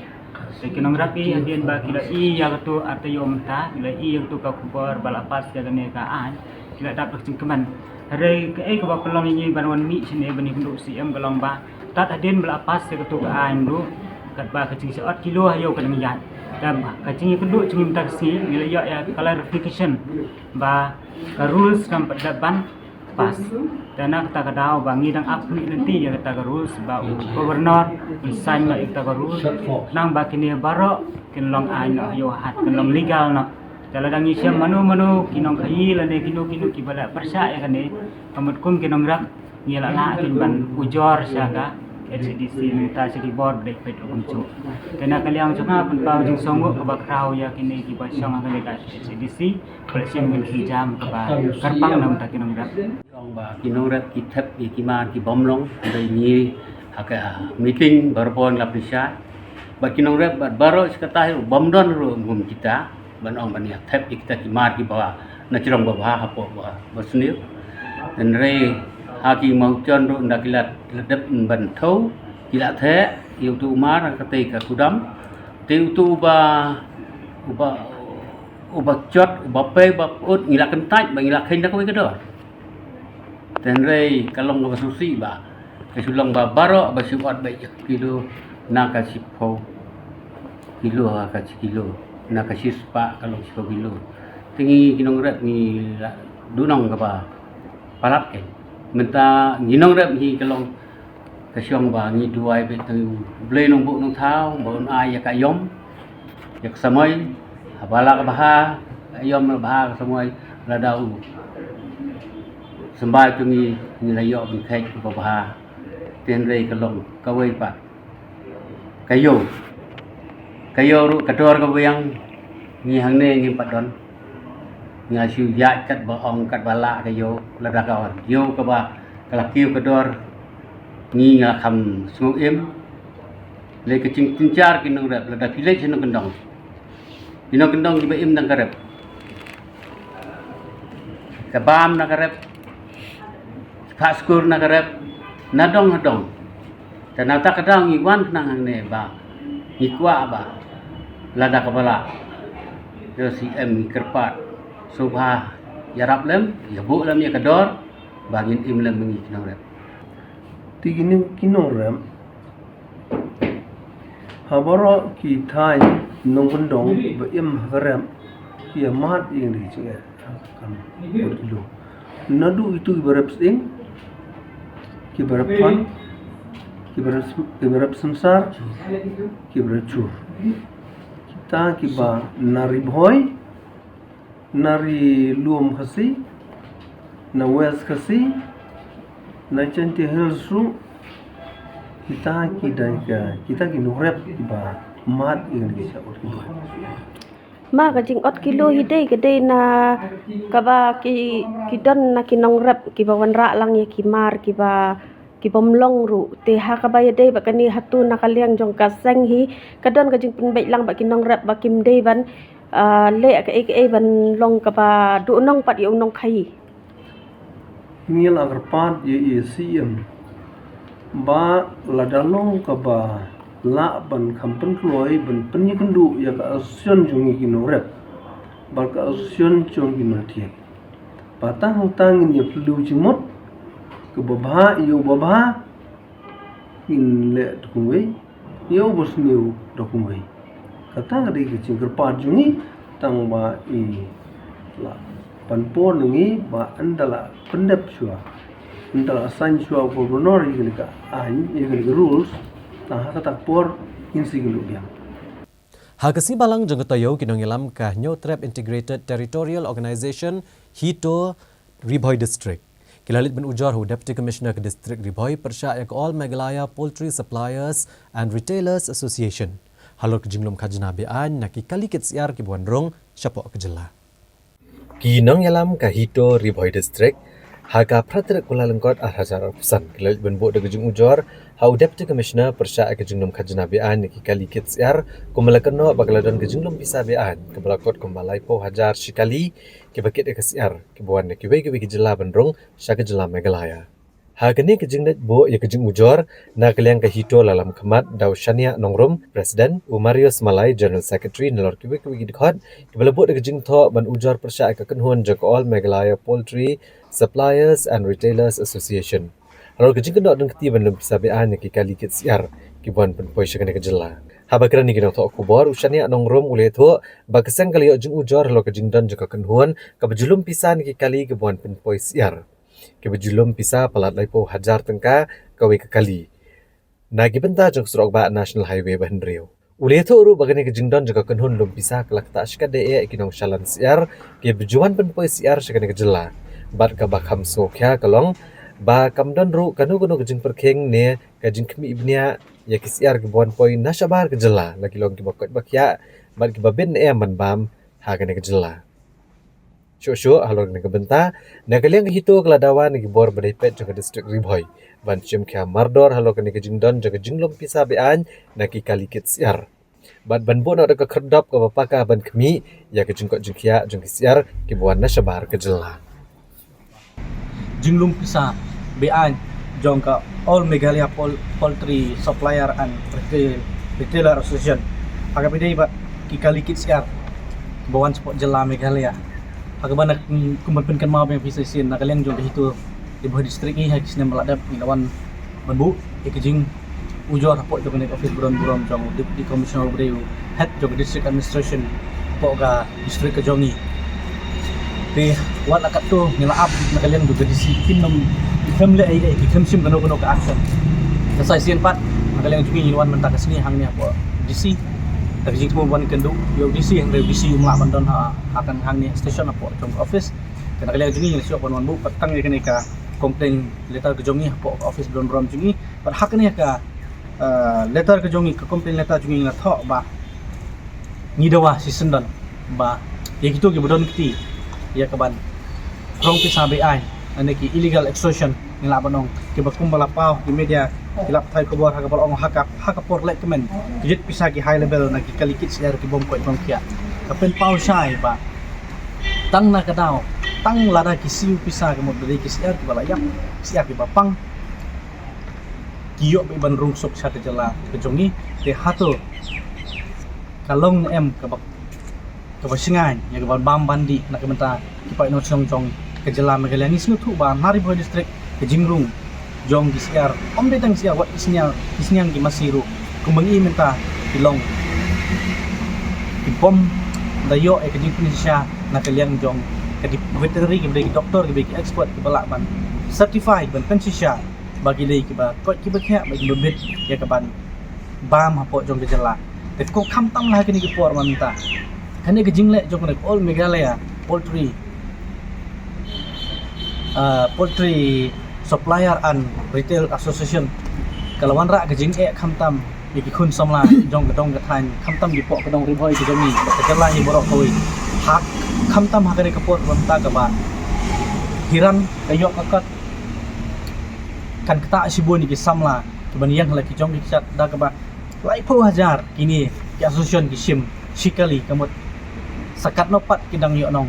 Kinong rap i hadian ba kila i ya tu arti yom ta, kila i yang tu kau kubur balapas jaga nekaan, kila dapat cengkeman hari ke ke ba pelong ini banwan mi sini bani penduk CM kelong ba tat adin bela pas ke tu ain du kat ba ke cing seot kilo ayo ke ngiat dan ke cing penduk cing taksi nilai ya clarification ba ke rules kam pada pas dan nak kata kadau bangi dang up nanti ya kata rules ba governor sign ba kata rules nang ba kini baro kin long ain yo hat kin long legal no dalam dangi siam manu kinong kai lane kino kibala persa ya kane kamat kum kinong rak ngila na kin ban ujor siaga LCDC minta segi board dek pet umcu kena kaliang junga pun pau jing songo ke bakrau ya kini kiba song ngale ka LCDC koleksion min hijam ke ba karpang nam ta kinong rak ong ba kinong rak kitap kiman ki bomlong dai ni haka meeting barpon la prisa ba kinong rak baro sekata bomdon ro ngum kita ban ong ban ya tap kita kimar ki bawa na cirong bawa hapo ba basnil dan re haki mau chon ro ndakilat ledep ban thau kila the yêu tu mar ka te ka kudam te tu ba chot ba pe ba ut ngila kentaj ba ngila khin da ko ke do dan re kalong ba susi ba ke sulong ba baro ba suat ba kilo na ka sipo kilo ka kilo na ka sispa kalau sipo kilo tingi kinong rep ni dunong ka ba palap ke minta nginong rep hi kalong kasyong ba ngi duai be tu ble nong bu nong thau bon ai ya ka yom yak samai habala ka baha yom la baha ka samai la dau sambai tu ngi la yo bin khai ka baha ten rei kalong ka wei pa kayo ru kador ka yang ngi hang ne ngi padon nga siu ya kat ba ong kat bala kayo la da kawan yo ka ba kala kiu kador ngi nga kham su em le ke cing tincar kinong rep la da pilek sino kendong di ba im nang karep ka bam na karep ka skur na karep nadong dan nata kadang iwan nang hang ne ba ikwa ba la da ka bala yo si em kerpat subha yarap lem ya bu lem ya kador bangin im lem mengi kinong rep tigini kinong rep habaro ki thai nong dong ba im rep ki amat ing ri che kan kilo nadu itu berap sing ki berap pan ki berap samsar ki berap chur kita ki ba nari bhoy nari luom khasi na wes khasi na chanti hilsu kita ki nurep ba mat Indonesia ma ka jing ot kilo hidei gede na kaba ki don na kinong rep ki bawan ra lang ye ki mar ki bomlong ru te ha ka ba yedei ba kani hatu na kaliang jong ka seng hi kadon ka jing penbek lang ba kinong rep ba kim dei ban le ka e ban long ka ba du nong pat yo nong khai ngil agar pat ye siem ba ladalong ka ba la ban kampen kloi ban penyi kendu ya ka asion jungi kino rep ba ka asion jong kino tie patang tangin ye flu jimot ke babha yo babha in le tukungwe yo bosniu dokungwe kata ngadi ke cingker pat jungi tang ba i la panpor nungi ba andala pendep shua andala assign shua gubernur igil ka ain igil rules tang kata por insigil biang Hakasi balang jenggotoyo kinongilam ka New Trap Integrated Territorial Organization Hito Riboy District. Kilalit ben ujar hu Deputy Commissioner ke District Riboy persya ya ke All Meghalaya Poultry Suppliers and Retailers Association. Halor ke jinglom khajna bean naki kali kit siar ki buanrong syapok kejela. Kinong yalam ka Hito Riboy District Haga Pratrik Kuala Lengkot Hajar Pusan Kilalit ben bo de jing ujar hau Deputy Commissioner persya ke jinglom khajna bean naki kali kit siar kumalakono bagaladon ke jinglom pisa bean ke balakot kumbalai po Hajar Shikali ke bakit ke siar ke buan naki wei ke jela benrong sya ke jela Meghalaya. Hagani kejing net bo ya kejing ujor na kaliang kahito lalam kemat daw Shania Nongrum Presiden Umarius Malay General Secretary nalor kiwi dikhot kibelebut de kejing tho ban ujor persya ka kenhun jok all Meghalaya Poultry Suppliers and Retailers Association. Alor kejing kendok dan keti ban lum pisabean ki kali kit siar kibuan pen poi syakane kejela. Habakran ni kinong tho kubor Shania Nongrum ule tho ba kesang kali jing ujor lo kejing dan jok kenhun ka bejulum pisan ki kali kibuan pen poi siar. Kebejulum pisa palat laipo hajar tengka kawi kekali. Nagi benta jong surok ba National Highway Bahendriu. Uli itu uru bagani kejingdon juga kenhun lum pisa kelak tak syka dee kinong shalan siar ke bejuan penpoi siar syakane kejela. Bat ka bakham sokya kalong ba kamdon ru kanu kejing perking ne kejing kemi ibnia ya kisiar kebuan poi nasyabar kejela lagi long ki bakot bakya bat ki babin man bam hagane kejela. Syuk halor nega benta nagaliang hito keladawan negi bor bedepet jaga distrik Ribhoi ban cium kia mardor halor kene kejingdon jaga jinglom pisa bean naki kalikit siar ban bo nak dekat kerdap ke bapaka ban kemi ya kejingkot jingkia jeng siar ki buan nasyabar kejela jinglom pisa bean jong ka all Meghalaya Poultry Supplier and Retailer Association agak beda ba ki kalikit siar bawan sport jela Meghalaya Agak kumpulkan mau yang bisa sin nak kalian juga itu di bawah distrik ini hak sini meladap lawan banbu ikijing ujor raport juga nek office buron jong deputy commissioner Breu head juga district administration poga distrik kejongi pe wan akat tu ngilaap nak kalian juga di sini di family ai kemsim kano ke action selesai sin pat nak kalian juga lawan mentak sini hangnya apa DC dari jing semua buan kendu yo DC yang dari DC umlah bandon akan hang ni station apa jong office kena kalian jungi yang siap buan bu petang ni kena ka komplain letter ke jongi apa office don rom jungi par hak ni ka letter ke jongi ke komplain letter jungi na tho ba ni dawa si sendan ba ya gitu ke bodon kiti ya kaban rong pisa BI ane ki illegal extortion ni la banong ke bakum balapau di media kilap thai kobor hak balong hak por lek kemen jit pisa ki high level na ki kalikit siar ki bom ko bom kia kapen pau shai ba tang na kadao tang lada ki siu pisa ke mod dari ki siar ki balayap siar ki bapang kiyo be ban rung sok sa jela ke jongi te hato kalong em ke bak ke basingan ya ke bam bandi nak kementa ki pai no chong ke jela Meghalaya ni sinu thu ba Maribor district ke jingrung jong gisiar om betang sia wat isniang ki masiru kumbangi menta bilong ki bom dayo e kedi Indonesia na kaliang jong kedi veterinary ki bagi doktor ki bagi expert ki balak ban certified ban pensisya bagi lei ki ba kot ki bakya bagi bebet ya ka ban bam hapo jong gejala te ko kham tam lah kini ki por manta kane ke jingle jong ne all Meghalaya Poultry Supplier and Retail Association kalawan rak ke jing kham tam ki khun somla jong gedong gathan kham tam di pok gedong Ribhoi ke jongi kejala hi borok koi hak kham tam hakane kapot banta ka ba hiran kayok kakat kan kata sibun ki samla ban yang laki jong ki chat da ka ba lai po hajar kini ki association ki sim sikali kamot sakat nopat kidang yo nong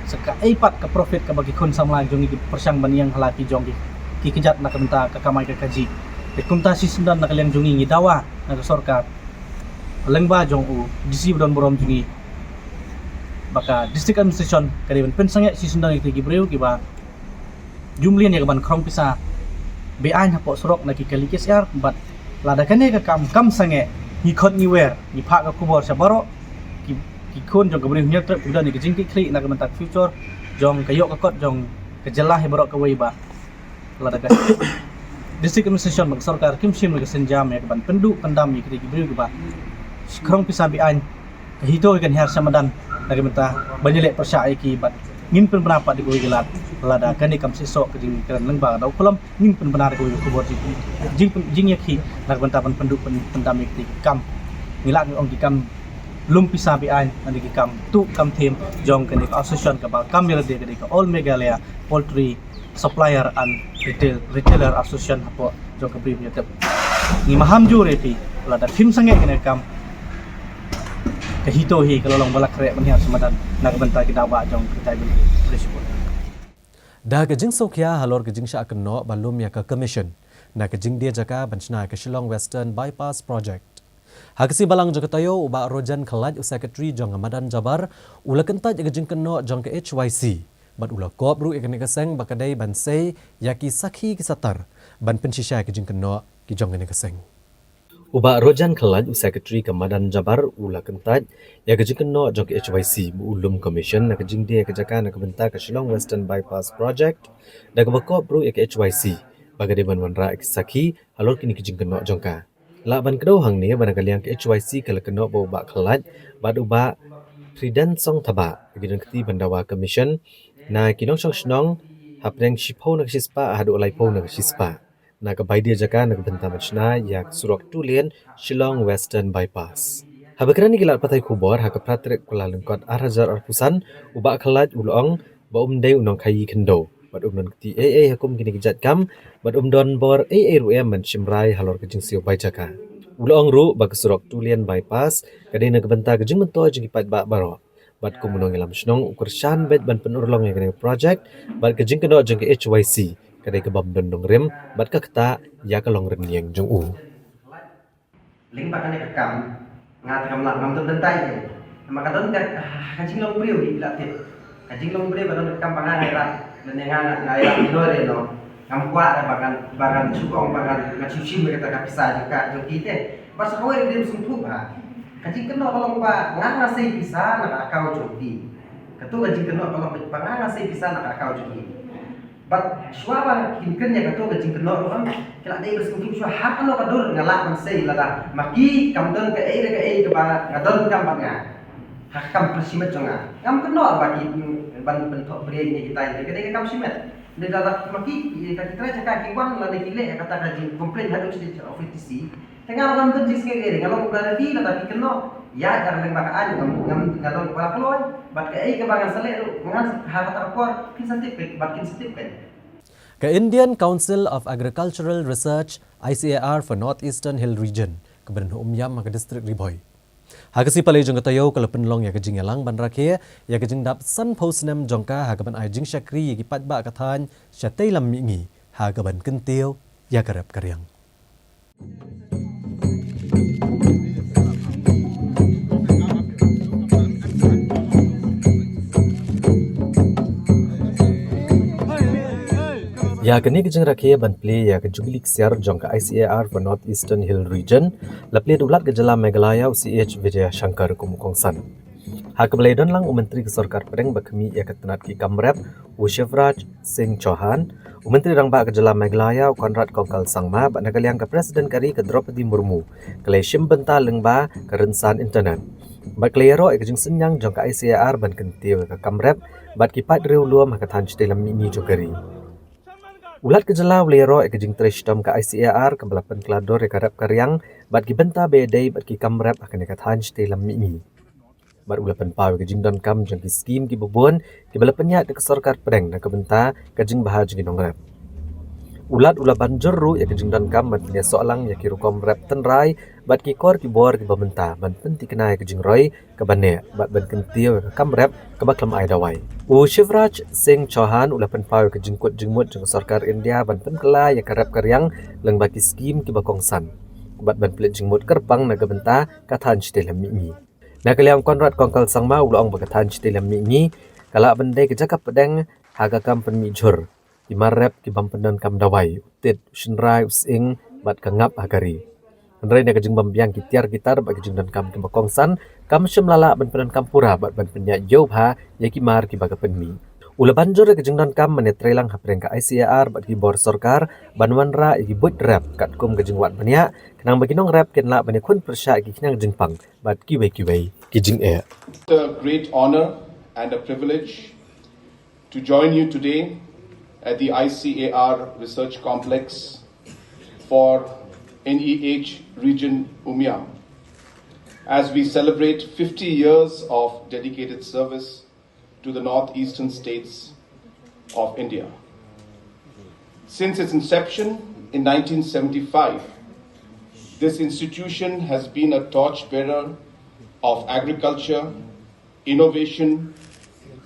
saka eipat ke profit ke bagi kun samla jong ki persang ban yang halaki jong ki kejat nak kenta ka kamai ka kaji te kumta si sendan nak kalian jongi ngi dawa nak sorka lengba jong u disi don borom jongi baka district administration kari ban pensange si sendan ki Breu ki ba jumlian ya ban krong pisa bean hapo sorok nak ki kalikes yar bat ladakane ka kam sange ni khot ni wer ni pha ka kubor sabaro ki khon jong Breu nya trep udan ni jing ki kli nak mentak future jong kayok ka kot jong kejelah borok ka wei ba ladakan district administration bang sarkar kimsim lagi senjam ya ban pendu pendam ya kiri Breu ba krong pisa bean hito kan har samadan lagi mentah banyelek persya ki bat ngimpen pendapat di goi gelat lada kan ikam sesok ke jing kan lengba dau kolam ngimpen benar goi kubor jing yakhi nak mentah pendu pendam ki kam ngilak ong ki kam lum pisa bean andi ki kam tu kam them jong kan association ka ba kam yel de ka all Meghalaya Poultry Supplier and Retailer Association hapo jong ka Breu nya tep ni maham jure pi lada tim sange kene kam kahito hi kalau long balak rek menhiar semadan nak bentar kita ba jong kita boleh sebut Dah kejing Sokia halor kejing sya keno balum ya ke commission. Na kejing dia jaka benchna ke Shillong Western Bypass Project. Hakasi balang jaka tayo ubak rojan kelaj secretary jong Ramadan Jabar ula kentaj kejing keno jong ke HYC. Bat ula kop ru ikani keseng bakadai bansei yaki sakhi kisatar ban pensisya kejing keno ki jong ini keseng. Ubak rojan kelaj secretary Ramadan Jabar ula kentaj ya kejing keno jong ke HYC ulum commission na kejing dia kejakan na kebentar ke Shillong Western Bypass Project da ke bakop ru ke HYC bakadai ban wanra sakhi halor kini kejing keno jong ka. La ban kedau hang ni barangkali yang ke HYC kalau kena bawa kelaj bad ubak Priden song taba bagi dan keti bandawa commission na kinong song snong hapreng shipau na sispa hadu lai pau na sispa na ke bai dia jaka na bentar macna ya surok tulian Shillong Western Bypass. Habakran ni gilat patai kubor ha ke pratrek Kuala Lengkot Arhajar Arpusan ubak kelaj ulong ba umdai unong kai kendo. Bad umdon keti hakum kini kejat kam bad umdon bor ruem men shimrai halor kejing sio bai jaka. Ulong ru bag surok tulian bypass kadai na kebentar kejing mento jing ipat bak baro. Bad kumunong ilam snong ukur shan bet ban penurlong yang kene project bad kejing keno jeng ke HYC kadai ke bam dondong rem bad ka keta ya kalong ren yang jong u. Ling bakane kam ngat kam lak nam tu dentai je. Maka don kejing long priu di latit. Kejing long priu badon kam pangan rat dan yang ngai rat dore no. Kam kuat bagan sukong bagan ngacici mereka kapisa juga jong kita. Pas kau dia sumpu ba. Kajing kena kalau ba ngasih bisa nak akau jodi. Ketu kajing kena kalau pangan ngasih bisa nak akau jodi. Bat suara kinkennya ketu kajing kena orang kila dai bersumpu suara hak no kadul ngalak man sei lada. Maki kam don ke ba ngadon kam banga. Hak kam persimet jonga. Kam kena bagi ban bentuk beri ni kita ini kam simet. Dia dah maki kita cakap kiwan lah dikile kata kaji komplain hadu cerita ofisi tengah orang tu jis kegeri kalau berada di tapi kena ya jangan lembagaan ngam ngadon kepala keloy bat ke kebangan selek tu ngan harta rapor kin certificate bat kin certificate ke Indian Council of Agricultural Research ICAR for Northeastern Hill Region keberan umyam ke distrik Riboy. Hakasi palai jong katayo kalau penlong ya kejing yalang ban rakhia ya kejing dap san posnem jongka hagaban ajing syakri ya kipat ba kathan syatei lam mingi hagaban kentiu ya karep karyang. Ya kini kejeng rakyat ban play ya kejugilik siar jong ke ICAR for Northeastern Hill Region lapli dulat ke Jela Meghalaya UCH Vijaya Shankar kumukongsan. Hak belai don lang Menteri Kesorkar Pedeng bakmi ya ketenat ki Kamrep Shivraj Singh Chauhan, Menteri Rangba ke Jela Meghalaya Konrad Kongkal Sangma ban nakaliang ke Presiden Kari ke Draupadi Murmu kelai shim benta lengba ke rensan internet. Bat kelero kejeng senyang jong ke ICAR ban kentiu ke Kamrep bat kipat riu luam hak tan dalam mini jogari. Ulat ke Jela Lero kejing trishtom ke ICAR ke belapan kelador karep karyang bat ki benta bedai bat ki Kamrep akan dekat hanj dalam mini. Bat ulapan pau kejing don kam jong ki skim ki bubun ki belapannya de Kesorkar Pedeng na ke benta kejing bahaj ki nongrep. Ulat ulapan jerru ya kejing don kam bat punya soalang ya ki rukom rep tenrai bat ki kor ki bor ki bamenta ban penti kenai kejing roy ke bane bat ban kentiu ke Kamrep ke baklam ai dawai. Shivraj Singh Chauhan ulapan pau kejing kut jengmut jeng Sarkar India ban penkela ya karep karyang leng baki skim ki bakongsan. Bat ban pelit jengmut kerpang na ke benta kathan dalam mingi. Na kaliang Konrad Kongkal Sangma ulong bakathan dalam mingi kala bendai kejakap Pedeng haga kam penmijur. Di marep ki bampenan kam dawai utit shinrai using bat kangap agari. Henry na kejeng bambiang ki tiar gitar bagi jeng dan kam kongsan kam syem lala ban penan kampura bat ban penya jobha ya ki mar ki baga penmi. Ula banjur kejeng dan kam menetrelang hapreng ka ICAR bat ki bor sorkar ban wanra ki but rap kat kum kejeng wat penya kenang bagi nong rap ken la ban kun persya ki kinang jengpang bat ki wei kijing e. It's a great honor and a privilege to join you today at the ICAR Research Complex for NEH Region Umia as we celebrate 50 years of dedicated service to the northeastern states of India. Since its inception in 1975, this institution has been a torchbearer of agriculture, innovation,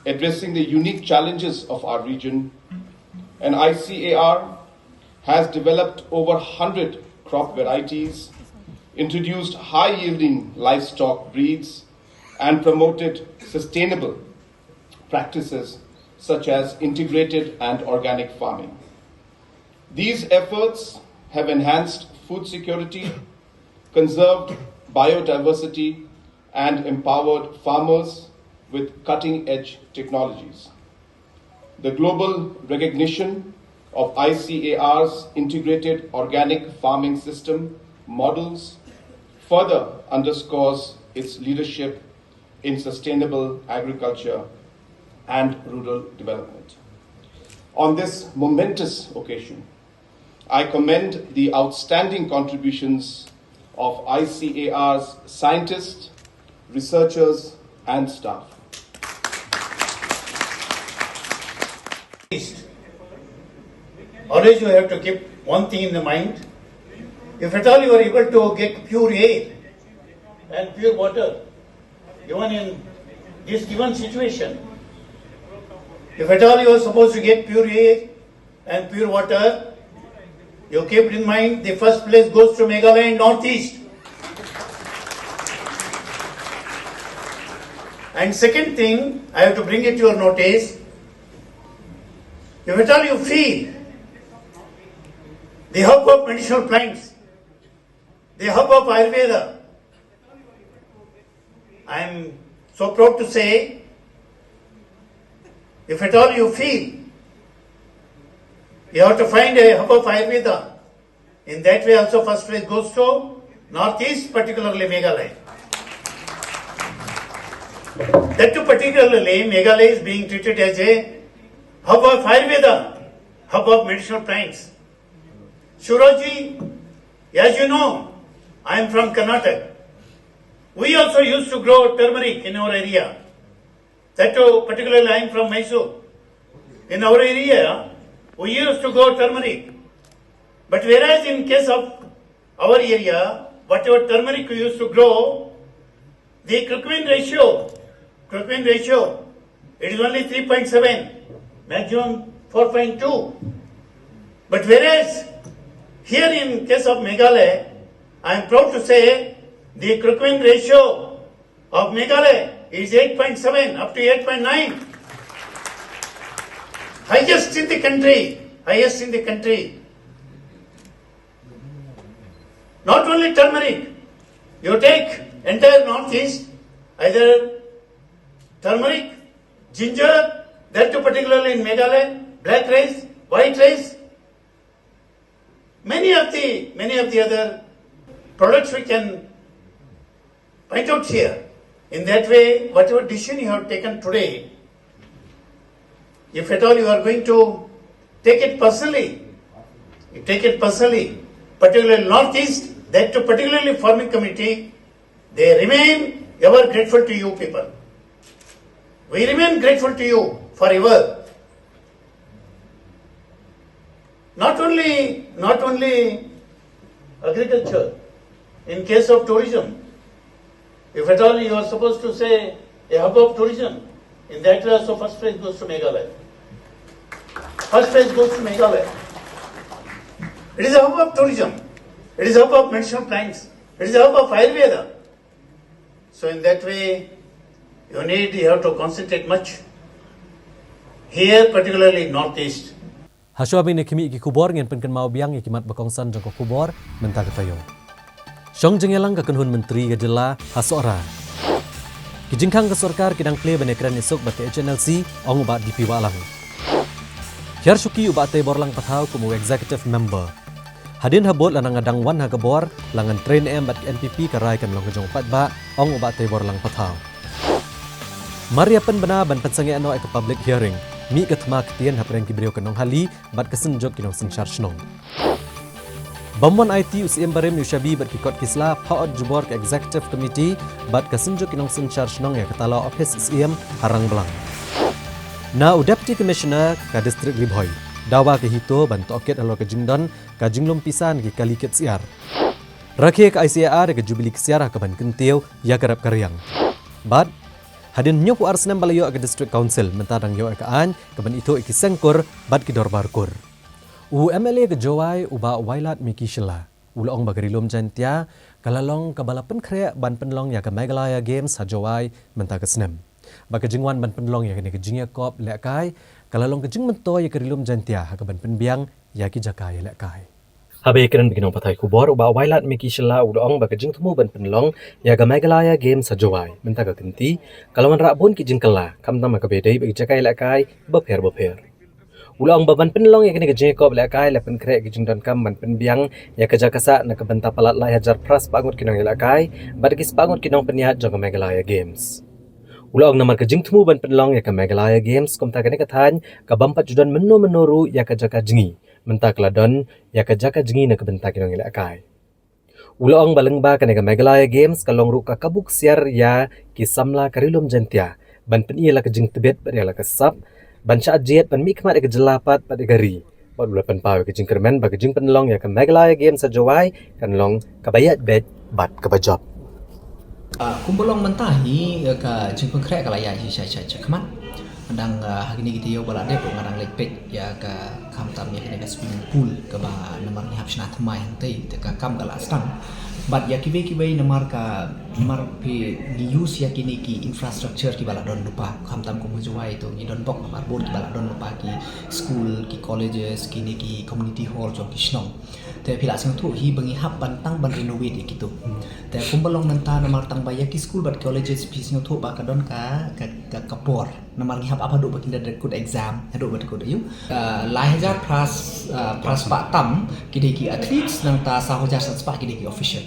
addressing the unique challenges of our region and ICAR has developed over 100 crop varieties, introduced high-yielding livestock breeds, and promoted sustainable practices such as integrated and organic farming. These efforts have enhanced food security, conserved biodiversity, and empowered farmers with cutting-edge technologies. The global recognition of ICAR's integrated organic farming system models further underscores its leadership in sustainable agriculture and rural development. On this momentous occasion, I commend the outstanding contributions of ICAR's scientists, researchers, and staff. Always you have to keep one thing in the mind. If at all you are able to get pure air and pure water, even in this given situation, if at all you are supposed to get pure air and pure water, you keep in mind the first place goes to Meghalaya in Northeast. And second thing, I have to bring it to your notice. If at all you feel the hub of medicinal plants, the hub of Ayurveda, I am so proud to say, if at all you feel you have to find a hub of Ayurveda, in that way also first place goes to Northeast, particularly Meghalaya. That too particularly Meghalaya is being treated as a hub of Ayurveda, hub of medicinal plants. Shuraji, as you know, I am from Karnataka. We also used to grow turmeric in our area. That too, particularly I am from Mysore. In our area, we used to grow turmeric. But whereas in case of our area, whatever turmeric we used to grow, the curcumin ratio, it is only 3.7, maximum 4.2. But whereas here in case of Meghalaya, I am proud to say the curcumin ratio of Meghalaya is 8.7 up to 8.9. Highest in the country. Not only turmeric, you take entire Northeast, either turmeric, ginger, that too particularly in Meghalaya, black rice, white rice, many of the other products we can point out here. In that way, whatever decision you have taken today, if at all you are going to take it personally, particularly Northeast, that too particularly farming committee, they remain ever grateful to you people. We remain grateful to you for your work. Not only agriculture, in case of tourism, if at all you are supposed to say a hub of tourism, in that way also first place goes to Meghalaya. It is a hub of tourism. It is a hub of medicinal plants. It is a hub of Ayurveda. So in that way, you have to concentrate much. Here, particularly Northeast. Hashwabi ne kimi ki kubor ngen penken mau biang ikimat bakongsan jangko kubor mentah ketayo. Syong jengelang ke kenhun menteri gejela hasora. Kijingkang ke sorkar kidang play benekran esok bate HNLC ong ubat DP walang. Hiar syuki ubate borlang patau kumu executive member. Hadin habot lanang ngadang wan hagabor langan train bat NPP karai kan long kejong patba ong ubate borlang patau. Maria pen bena ban pensange ano ke public hearing. Mi ketma ketien hapreng kibrio kenong hali bat kesenjok kinong senchar shnong. Bamwan IT UCM barem Yushabi bat kikot kisla paot jubor ke executive committee bat kesenjok kinong senchar shnong ya ketala office UCM harang belang. Na deputy commissioner ka district Ribhoi dawa ke hito ban toket alo ke jingdon ka jinglom pisan ki kaliket siar. Rakhe ke ICAR ke jubili siar ka ban kentiu ya kerap karyang. Bat Hadin nyok war senam balayo ke district council mentadang yo ke an ke ban itu iki sengkur bad ki dorbar kur. MLA ke Jowai uba wailat Miki Shela. Ulong bagarilum jantia kalalong kabalapan krea ban penlong ya ke Meghalaya Games ha Jowai menta ke senam. Baka jingwan ban penlong ya ke jingya kop lekai kalalong ke jing mento ya ke rilum jantia ha ke ban penbiang ya ki jakai lekai. Habe keren bikinong patai kubor uba wailat Miki Shela ulong baka jing temu ban penlong ya ke Meghalaya Games ha Jowai menta ke kenti kalawan rakbun ki jing kala kam nama ke bedai bagi jakai lekai beper. Ulang baban penlong yang kini ke Jacob lekai lepen krek ke jingdon kam ban penbiang ya ke jakasa nak ke benta palat lai hajar pras pangut kinong lekai bad kis pangut kinong peniat jong Meghalaya Games. Ulang namar ke jing temu ban penlong ya ke Meghalaya Games kom ta kene kathan ka bampat judan menoru ya ke jaka jingi menta kladon ya ke jaka jingi nak ke benta kinong lekai. Ulang baleng ba kene ke Meghalaya Games kalong ru ka kabuk siar ya ki samla karilum jantia ban peniela ke jing tebet bariala ke sap banca ajet pan mikmat ke jelapat pada gari buat bulapan pawe ke jingkermen bagi jing penlong ya ke Meghalaya Games sa Jowai kan long kabayat bed bat kabajab kumbolong mentahi ke jing pengkrek kalaya si saya kemat andang hari ni kita yo balade pun ngadang lekpek ya ke kamtam ya ke swimming pool ke ba nomor ni hapsna thamai hantai te ka kam kala stang bat ya kiwe nomor pi use ya kini ki infrastructure ki baladon lupa kamtam ko Jowai itu ni don bok nomor board ki baladon lupa ki school ki colleges kini ki community hall jong ki snong te pila sing tu hi bangi hap bantang ban renovate gitu te kumbalong menta nomor tang baya ki school bat colleges pi sing tu ba kadon ka kapor nomor ni hap apa do bakinda dekut exam do badekut ayu lai hajar pras pak tam kini ki athletes nang ta sahojar spa kini ki official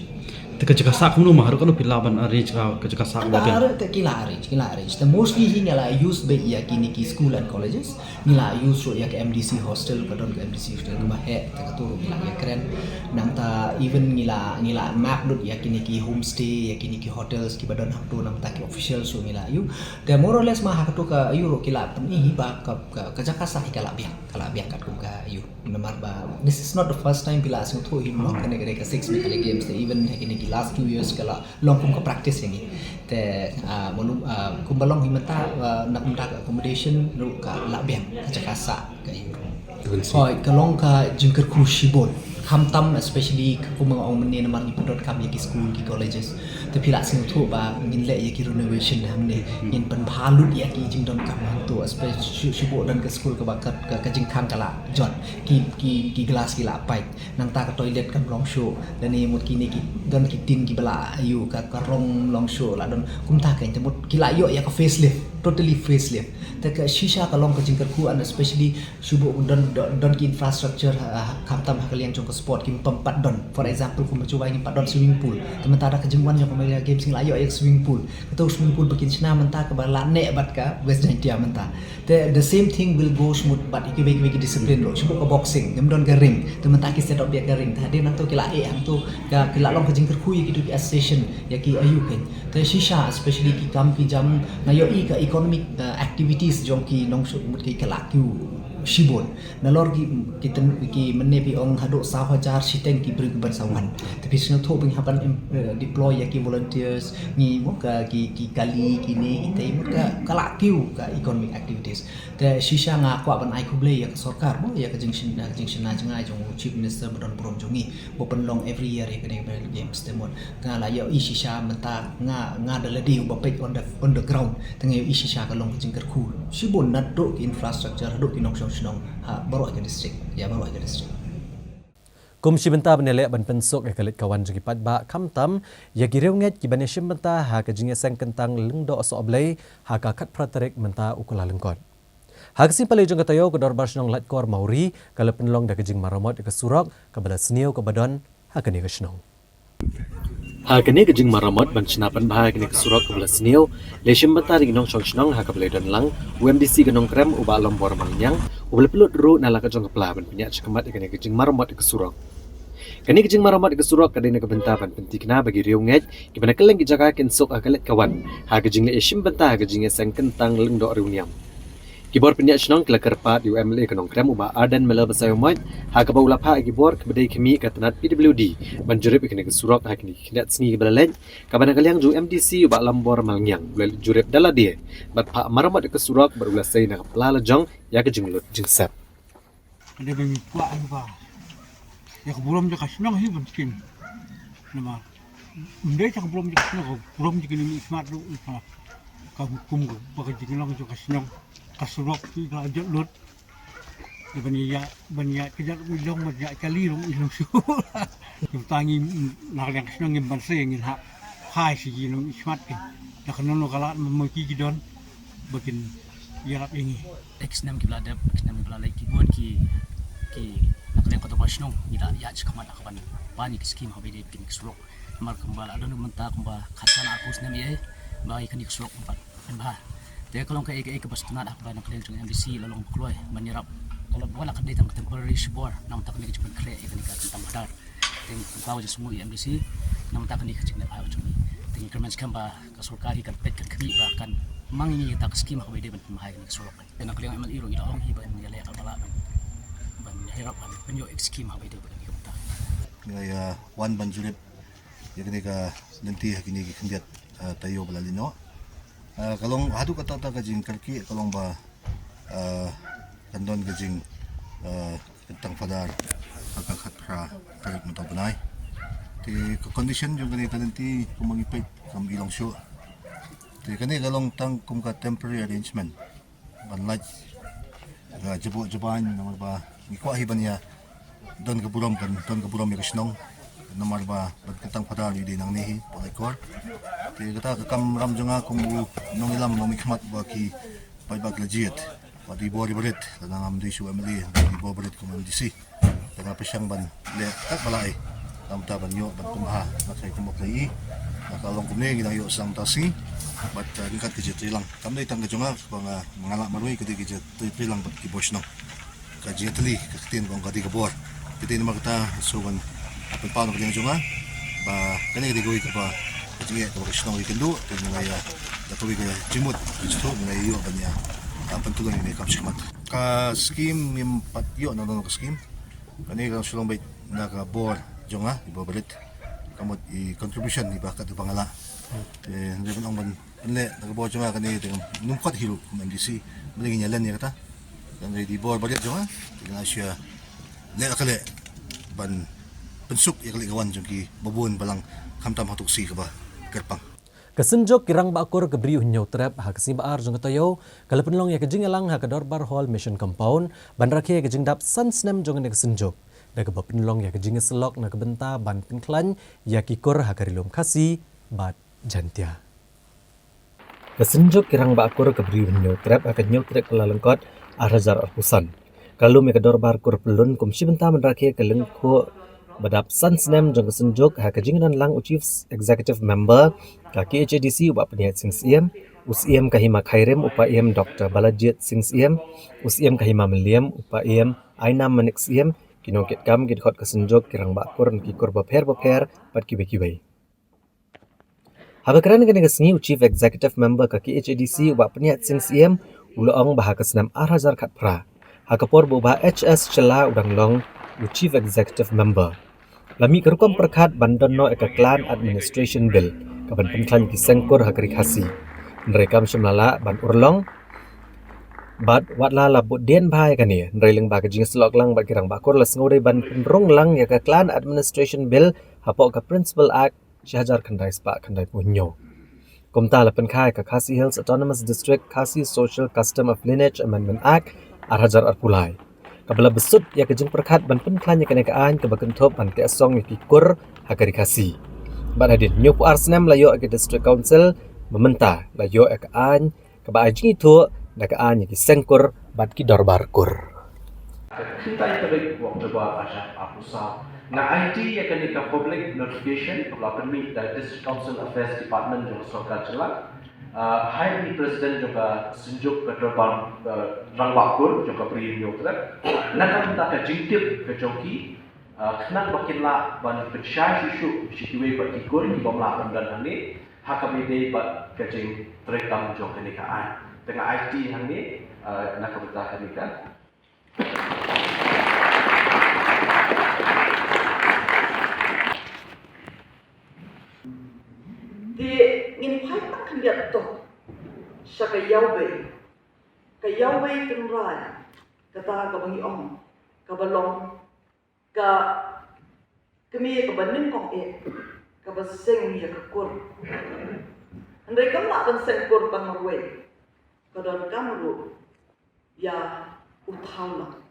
Teka jaka sak mulu mah kan pilaban arrange ka jaka sak bagian. Ada kila arrange. The mostly hi ngala use be ya kini ki school and colleges. Ngala use ro ya ke MDC hostel kadon ke MDC hostel ke bahe teka tu ngala ya keren. Nang ta even ngila map dot ya kini ki homestay ya kini ki hotels ki badon hak tu nang ta ki official so ngila yu. The more or less mah hak tu ka yu ro kila peni ba ka jaka sak kala biak kat kum ka yu. Namar ba this is not the first time pila sing tu hi mo kan ke 6 Meghalaya Games even kini ki last 2 years kala long kum ka practice yang ni te kumbalong himata nak mendak accommodation ru ka labiang ka jakasa ka euro oi kalong ka jingker ku shibon kamtam especially kumang ong meni namar ni pedot kam ki school ki colleges te pila sing tu ba ngin le ki renovation hamne in pan bhalut ya ki jingdon kam tu especially shibo dan ke school ke bakat ka jingkam kala jot ki glass ki la pai nang ta ka toilet kan long show dan ni mut kini ki don ki tin ki bala ayu ka rong long show la don kum ta ka mut ki la yo ya ka facelift totally facelift te ka shisha ka long ka jingker ku and especially shibo don ki infrastructure kamtam hakalian jong sport ki pempat don for example ku mencoba ini 4 don swimming pool sementara kejengwan yang Meghalaya Games sing layo ya swimming pool atau swimming pool bikin sena menta ke bala nek bat ka west jantia menta the same thing will go smooth but iki bagi disiplin ro cuba ke boxing dem don garing tementa ki set up dia garing tadi nanti kila ang tu ka kila long kejeng terkui gitu ki association ya ki ayu kan te shisha especially ki kam ki jam na yo i ka economic activities jong ki nong sut mut ki kala ki shibon nalor ki menepi ong hadok sahajar siteng ki beri kebersamaan tapi sino tu bing hapan deploy ya ki volunteers ni muka ki kali kini kita muka kala kiu ka economic activities te shisha nga kwa ban ai kuble ya sarkar mo ya ka junction na jangai jong chief minister badon brom jongi bo penlong every year ya ka games temon nga la yo i shisha menta nga daladi bo pek on the ground tengai i shisha ka long jingker ku shibon na do infrastructure do ki nong nong baru ke district kum shibenta benele ban pensok ke kalit kawan jegi padba kamtam ya gireu nget ki bane shimbenta ha ka jinge sang kentang lengdo so oblei ha ka kat praterik menta ukula lengkot ha si pale jong katayo ke dorbar snong lat kor mauri kala penlong da ke jing maramot ke surok ke bala sniu ke badon ha ka ni ke snong ha kene ke jing maramot ban chinapan bahai kene ke surok ke belas niu le shimbata ring nong chong ha ka bele don lang UMDC ke nong krem uba lombor manyang ubel pelut ru nala ka jong kepla ban penyak cekamat kene ke jing maramot ke surok kene ke jing maramot ke surok ka dene ke bentapan pentikna bagi riu nget ki bana keleng ki jaka ken sok akalet kawan ha ke jing le shimbata ha ke jing sang kentang leng do riu niam Kibor penyak senong kela kerpat di UMLA kenong krem uba Arden Mela Basayomait hakaba ulapa kibor kebedai kemi katanat PWD banjurip ikene kesurok hakini kinat sengi kebalalen kabana kaliang ju MDC uba lambor malngyang ulal jurip dala dia bat pa maramat kesurok berulasai nak pelala jong ya ke jinglut jingsap. Ada banyak kuat apa? Ya belum je kasih hi mungkin. Nama, mendai tak belum je kasih belum je kini smart tu apa? Kau hukum kau, pakai jinglong je kasih kasurok tu dah lut. Banyak kerja milong banyak kali long ilong suh. Yang tangi nak yang kasih yang banse yang hak hai si ilong smart kan. Dah kena lo kalau memaki kidon, bagian yarap ini. Eksnam kibla ada eksnam kibla lagi kibuan ki nak yang kota Basnong ila ya cakaman akaban banyak skim habi de bikin surok mar kembal ada mentah kembal khasan aku senam ye ba ikan surok empat bah dia kalau ke ke bastunat akaban nak yang MDC lalong keluar menyerap kalau bola kan datang temporary support nam tak ni cepat kre ikan tentang badar yang tahu je semua MDC nam tak ni kecil nak ayo cumi dengan kerman skamba kasurkari kan pet kan kebi bahkan mangi tak skim habi de bentuk mahai kan surok dan nak yang MLI ro ila ong hiba yang dia kepala hirapan penyo skim habi de bentuk kita ngaya wan banjurip ya ketika nanti kini kendiat tayo balalino kalong hadu kata kajing karki kalong ba kandon kajing tentang fadar agak khatra tarik mata benai ti condition yung ganito nanti kumangipay kam ilong show ti kani kalong tang kum ka temporary arrangement banlaj jeban namar ba ngikwa hiban ya don kaburom ya kasnong namar ba bagkatang fadar di nang nehi polekor ti kata kam ram jonga kum nong ilam nong mikmat ba ki paibag legit di bawah berit dalam amdi su MLA di bawah berit kum MDC dengan pesyang ban le tak balai lam ta ban yo ban kumha masai kum okai kalau kumne gina yo sang tasi bat ringkat ke trilang kam dai tang jonga bang mengalak marui ke ke trilang bat ki bosno ka jetli ke tin bang ka di kabor kita nama kita suban apa pano ke jonga ba kani di goi ka ba jinge ka bosno ikendu tin ngaya datowi ka jimut itu ngayo banya pentulan ini kam sikmat ka skim mimpat yo nang ka skim kani ka sulong bait na ka bor jonga ibo balit kamot i contribution iba ka pangala ndem nang ban le na bor jonga kani ting numkat hiru MDC mling nyalan ya kata dan di bor balit jonga tinga sia le kale ban pensuk ya kali kawan jongki babun balang kamtam hatuksi ka ba kerpang Kesenjok kirang bakur kebriuh nyau trap ha kesim baar jong tayo kala penlong ya kejing elang ha kedorbar hall mission compound ban rakhe kejing dap sunsnem jong ne kesenjok da ke penlong ya kejing selok na kebenta ban penklan ya kikur ha karilum khasi bat jantia kesenjok kirang bakur kebriuh nyau trap ha kenyau trap kala lengkot arhajar arpusan kalum ya kedorbar kur pelun kum sibenta ban rakhe kelengko badap sunsnem jong kesenjok ha kejing dan lang chief executive member kaki HADC upa penyihat Sing Siem, USIM kahima Khairem upa IM Dr. Balajit Sing Siem, USIM kahima Meliam upa IM Aina Manik Siem, kinongkit kam gidkhot kesenjok kirang bakur kikur baper pat kibai. Habakran kene kesengi Chief Executive Member kaki HADC upa penyihat Sing Siem, uloong baha kesenam arhajar khatpra. Hakapor buba HS Cela udang long Chief Executive Member. Lami kerukom perkat bandono eka Clan Administration Bill kaban penklan kisengkur hakari khasi nrekam semlala ban urlong bat watla labut den bhai kani nreling ba kajing slok lang ba kirang bakur las ngode ban penrong lang ya ka Clan Administration Bill hapo ka Principal Act Shahjar Khandai spa Khandai punyo komta la penkhai ka Khasi Hills Autonomous District Khasi Social Custom of Lineage Amendment Act arhajar arpulai kabla besut ya kajing perkat ban penklan ya kane kaan ka bakentop ban te asong ya kikur hakari khasi Bat hadin nyup arsnam layo ke district council mementah layo ke an ke ba ajing itu da ke an ki sengkur bat ki dorbarkur. Kita yang terbaik waktu buat pasal aku sah. Nah IT yang kena public notification kalau permit dari district council affairs department juga sorkan celak. Hai ni presiden juga senjuk ke dorbar rangwakur juga beri nyutrap. Nak kita ke jingtip ke joki. Kenang bakinlah ban pensyai susu situasi bertikur di bawah dan ini hakam ide bat kecing terekam jong kenekaan. Tengah IT hang ni nak kebetulan ni kan. Di ngin phai tak lihat tu. Syaka yaube. Ka yaube kenrai. Kata ka bangi ong. Ka balong. Ka kami ka banin kong ka baseng ya ka kur. Andai kam nak baseng kur pangwe. Ka don kamru ya uthaula.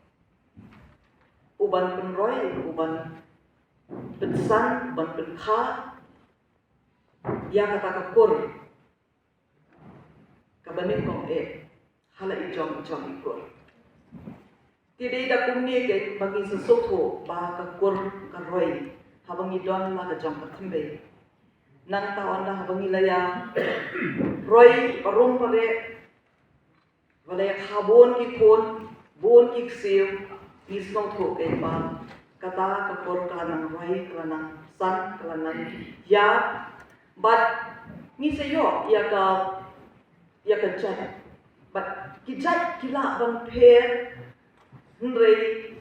Uban penroy, uban pensan, uban penkha. Ya kata kakur kabanin kong hala ijong ikur tidak ada kumni ke bagi sesuatu bah kakur karoi habang idon lah kajong katembe nang tawan lah habang ilaya roy parung pare walaya khabon ikon bon iksew nisno tho ke ba kata kakur kalanang roy kalanang san kalanang ya but ni sayo ya ka jat but kijat kila bang per nrei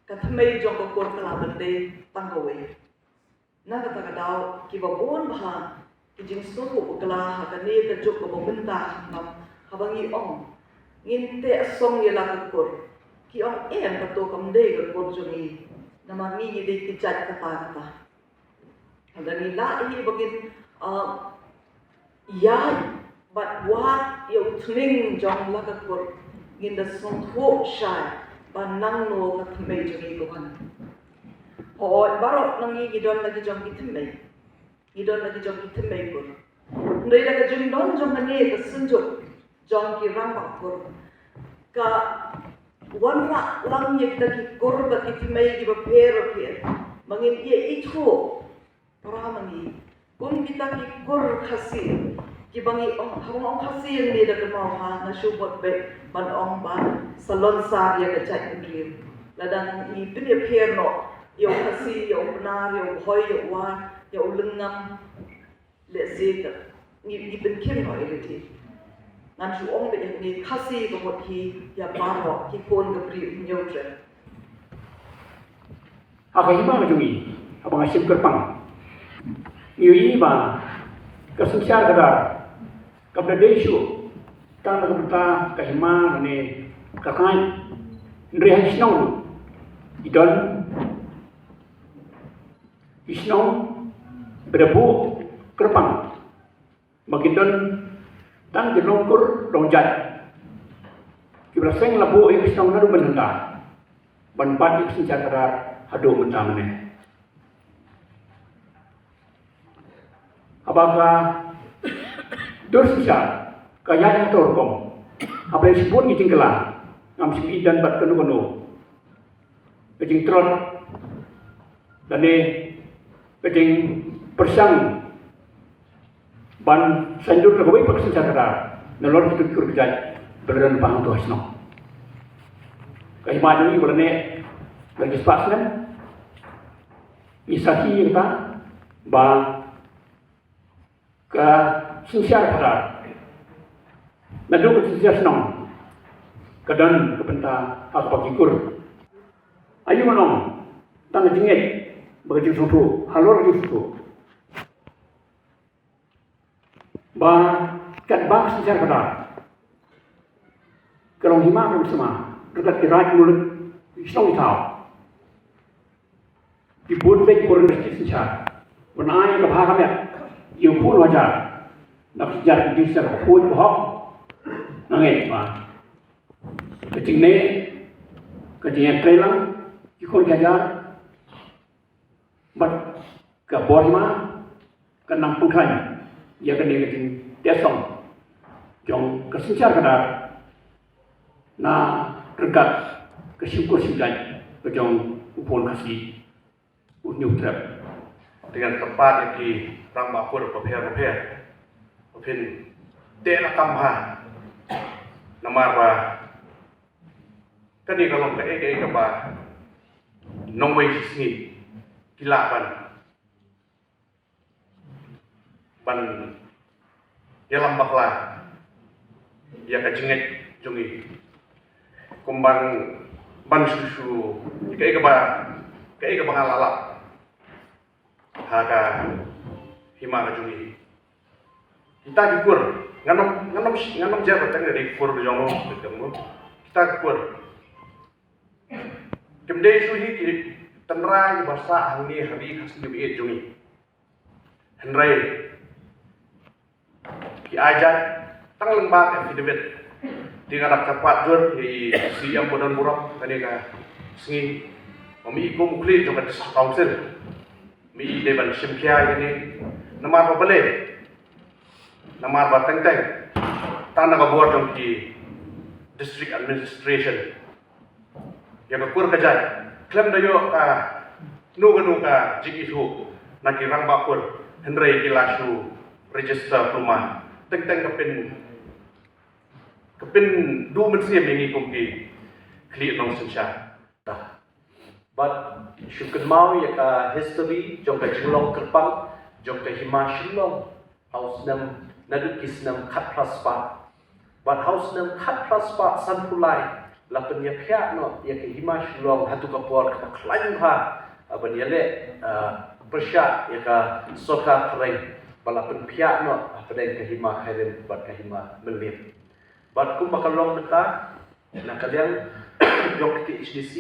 ka thamei jong ko kor kala bande tangkawe na kata kadau ki babon bha ki jing so ko kala ha ka ne ka jok ko benta nam habangi ong ngin te song ye la ka kor ki ong ka to kam de ka kor jongi nama ni de kijat kata ada ni la ini bagin ya but what you tling jong la ka kur in the song ho shy panang no ka thmei jori ko han ho baro nang yi gidon lagi jong ki thmei ko ndai la ka jong don jong ne ka sunjo jong ki rang ba kur ka wan ra lang ye ta ki kur ba ki thmei ki ba pher mangin ye itho para mangi kung kita ki kur khasi ki bangi ong khasi yang ni da mau ha na shubot be ban ong ba salon sa ya ka chai ndri ladang I pine pher no yo khasi yo na yo hoi yo wa yo lungam le se ka ni ben kin no ile nan shu ong be ni khasi ko mot hi ya ba ro ki kon ga pri nyo tre apa hima majungi apa ngasim kerpang Yui ba kesusia kadar kabla desu tan kabta kahima ne kakai ndri hansnong idon isnong berbu kerpang magidon tan gelongkur longjat kibra seng labu isnong naru benenda ban pat kesusia kadar hado mentamne apakah dosa kaya yang terkong apa yang sebut ni tinggalan ngam sipi dan bat kenu kejing tron dan ni kejing persang ban sanjur terkawai paksa cara nalor itu kerja berdan pahang tu hasno kaya macam ni berani lagi sepasnya isahi kita ba ka sincere kadar nadu ka sincere senang kadan kepenta apa kikur ayu manong tang jingit bagi susu halor susu ba kat ba sincere kadar kalau hima kan sama dekat kirai mulut isong tau dibuat baik kurang sincere benai ke bahasa ya yêu pun wajar nak sejarah di sana pun bohong nangai pak kecing ni kecing kelang ikut gajar bat ke borima ke nampung kan ya kena kecing desong jong kesencar kadar na regat kesyukur sidai ke jong upon kasih unyuk trap dengan tempat di rang mapur papel tela kamha namarwa kani kalong ka eke ka ba nongway sisngi kilapan ban yalam bakla ya ka jinget jungi kumbang ban susu kai ka bangalala haga hima ka jungi kita dikur nganom jabat tang dari kur jongo ketemu kita kur kemde suhi ki tanrai bahasa hangi hari khas gibi jungi henrai ki ajat tang lembag affidavit dengan dapat jur di siam bodan buruk tadi ka singi mi ko mukli jo ka council mi deban simkia ini namar babale namar bateng teng tanah ka board of the district administration yang ka kur ka jai klem dayo ka nu ka jigi thu na ki rang ba kur henry ki lasu register rumah teng kapin du mensiam ini kumpi kli nong sencha but syukur mau ya ka history jong ka chulong kerpang jong ka hima shilong house nam nadu kisnam khat praspa but house nam khat praspa san pulai la penya phya no ya ka hima shilong hatu ka por ka klaim ha aban yale persya ya ka soka khreng bala pen phya no apden ka hima khairem bat ka hima melim but kum bakalong neta na kalian jong ki HDC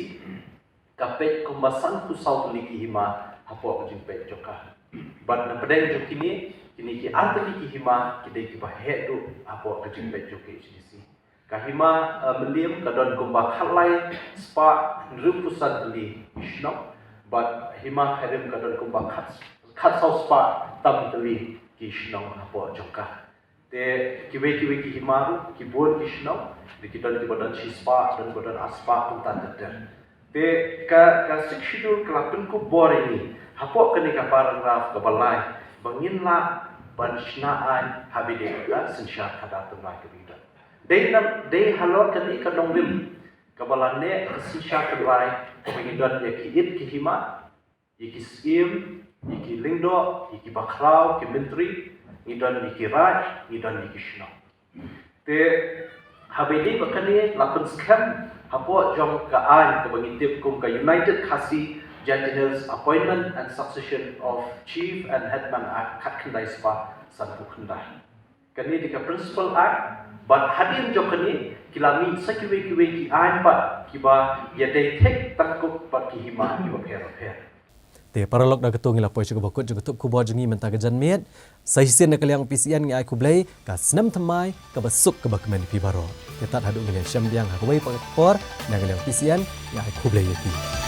kapet kumbasan ku sau liki hima hapo jimpe joka but na pedeng jokini kini ki antali ki hima ki dei ki bahe tu hapo jimpe joki HDC kahima melim kadon kumba khalai spa rupusan li shno but hima khadim kadon kumba khat sau spa tam tali ki shno hapo joka te kiwe ki hima ki bon ki shno dikidon ki badan spa dan badan aspa pun tak ter te ka schedule kelapun ku bor ini hapo kini ka paragraf ka balai bangin la ban shnaan habide ka sensya kada tunai ke bida dei halor kini ka donglim ka balane sensya kedai ka bangidon ya ki it ki hima iki skim iki lingdo iki bakrau ki menteri ngidon iki raj ngidon iki shno te habide bakani lapun scam hapo jong ka an ka bangitip kum ka United Khasi General's Appointment and Succession of Chief and Headman Act Khatkandai Spa Sanpu Khandai kani di ka Principal Act but hadin jong kani kilami sakiwe ki an pat kiba yadai tek takuk pat ki hima kiba pher te paralog da ketung ila poy bokut juga tup kubo jengi menta ke janmiet sahisian da kaliang PCN ngi ai kublai ka senam thamai ka basuk ke bakmen pi baro tetat hadu ngile syam diang hakawai por na kaliang PCN ngi ai kublai yati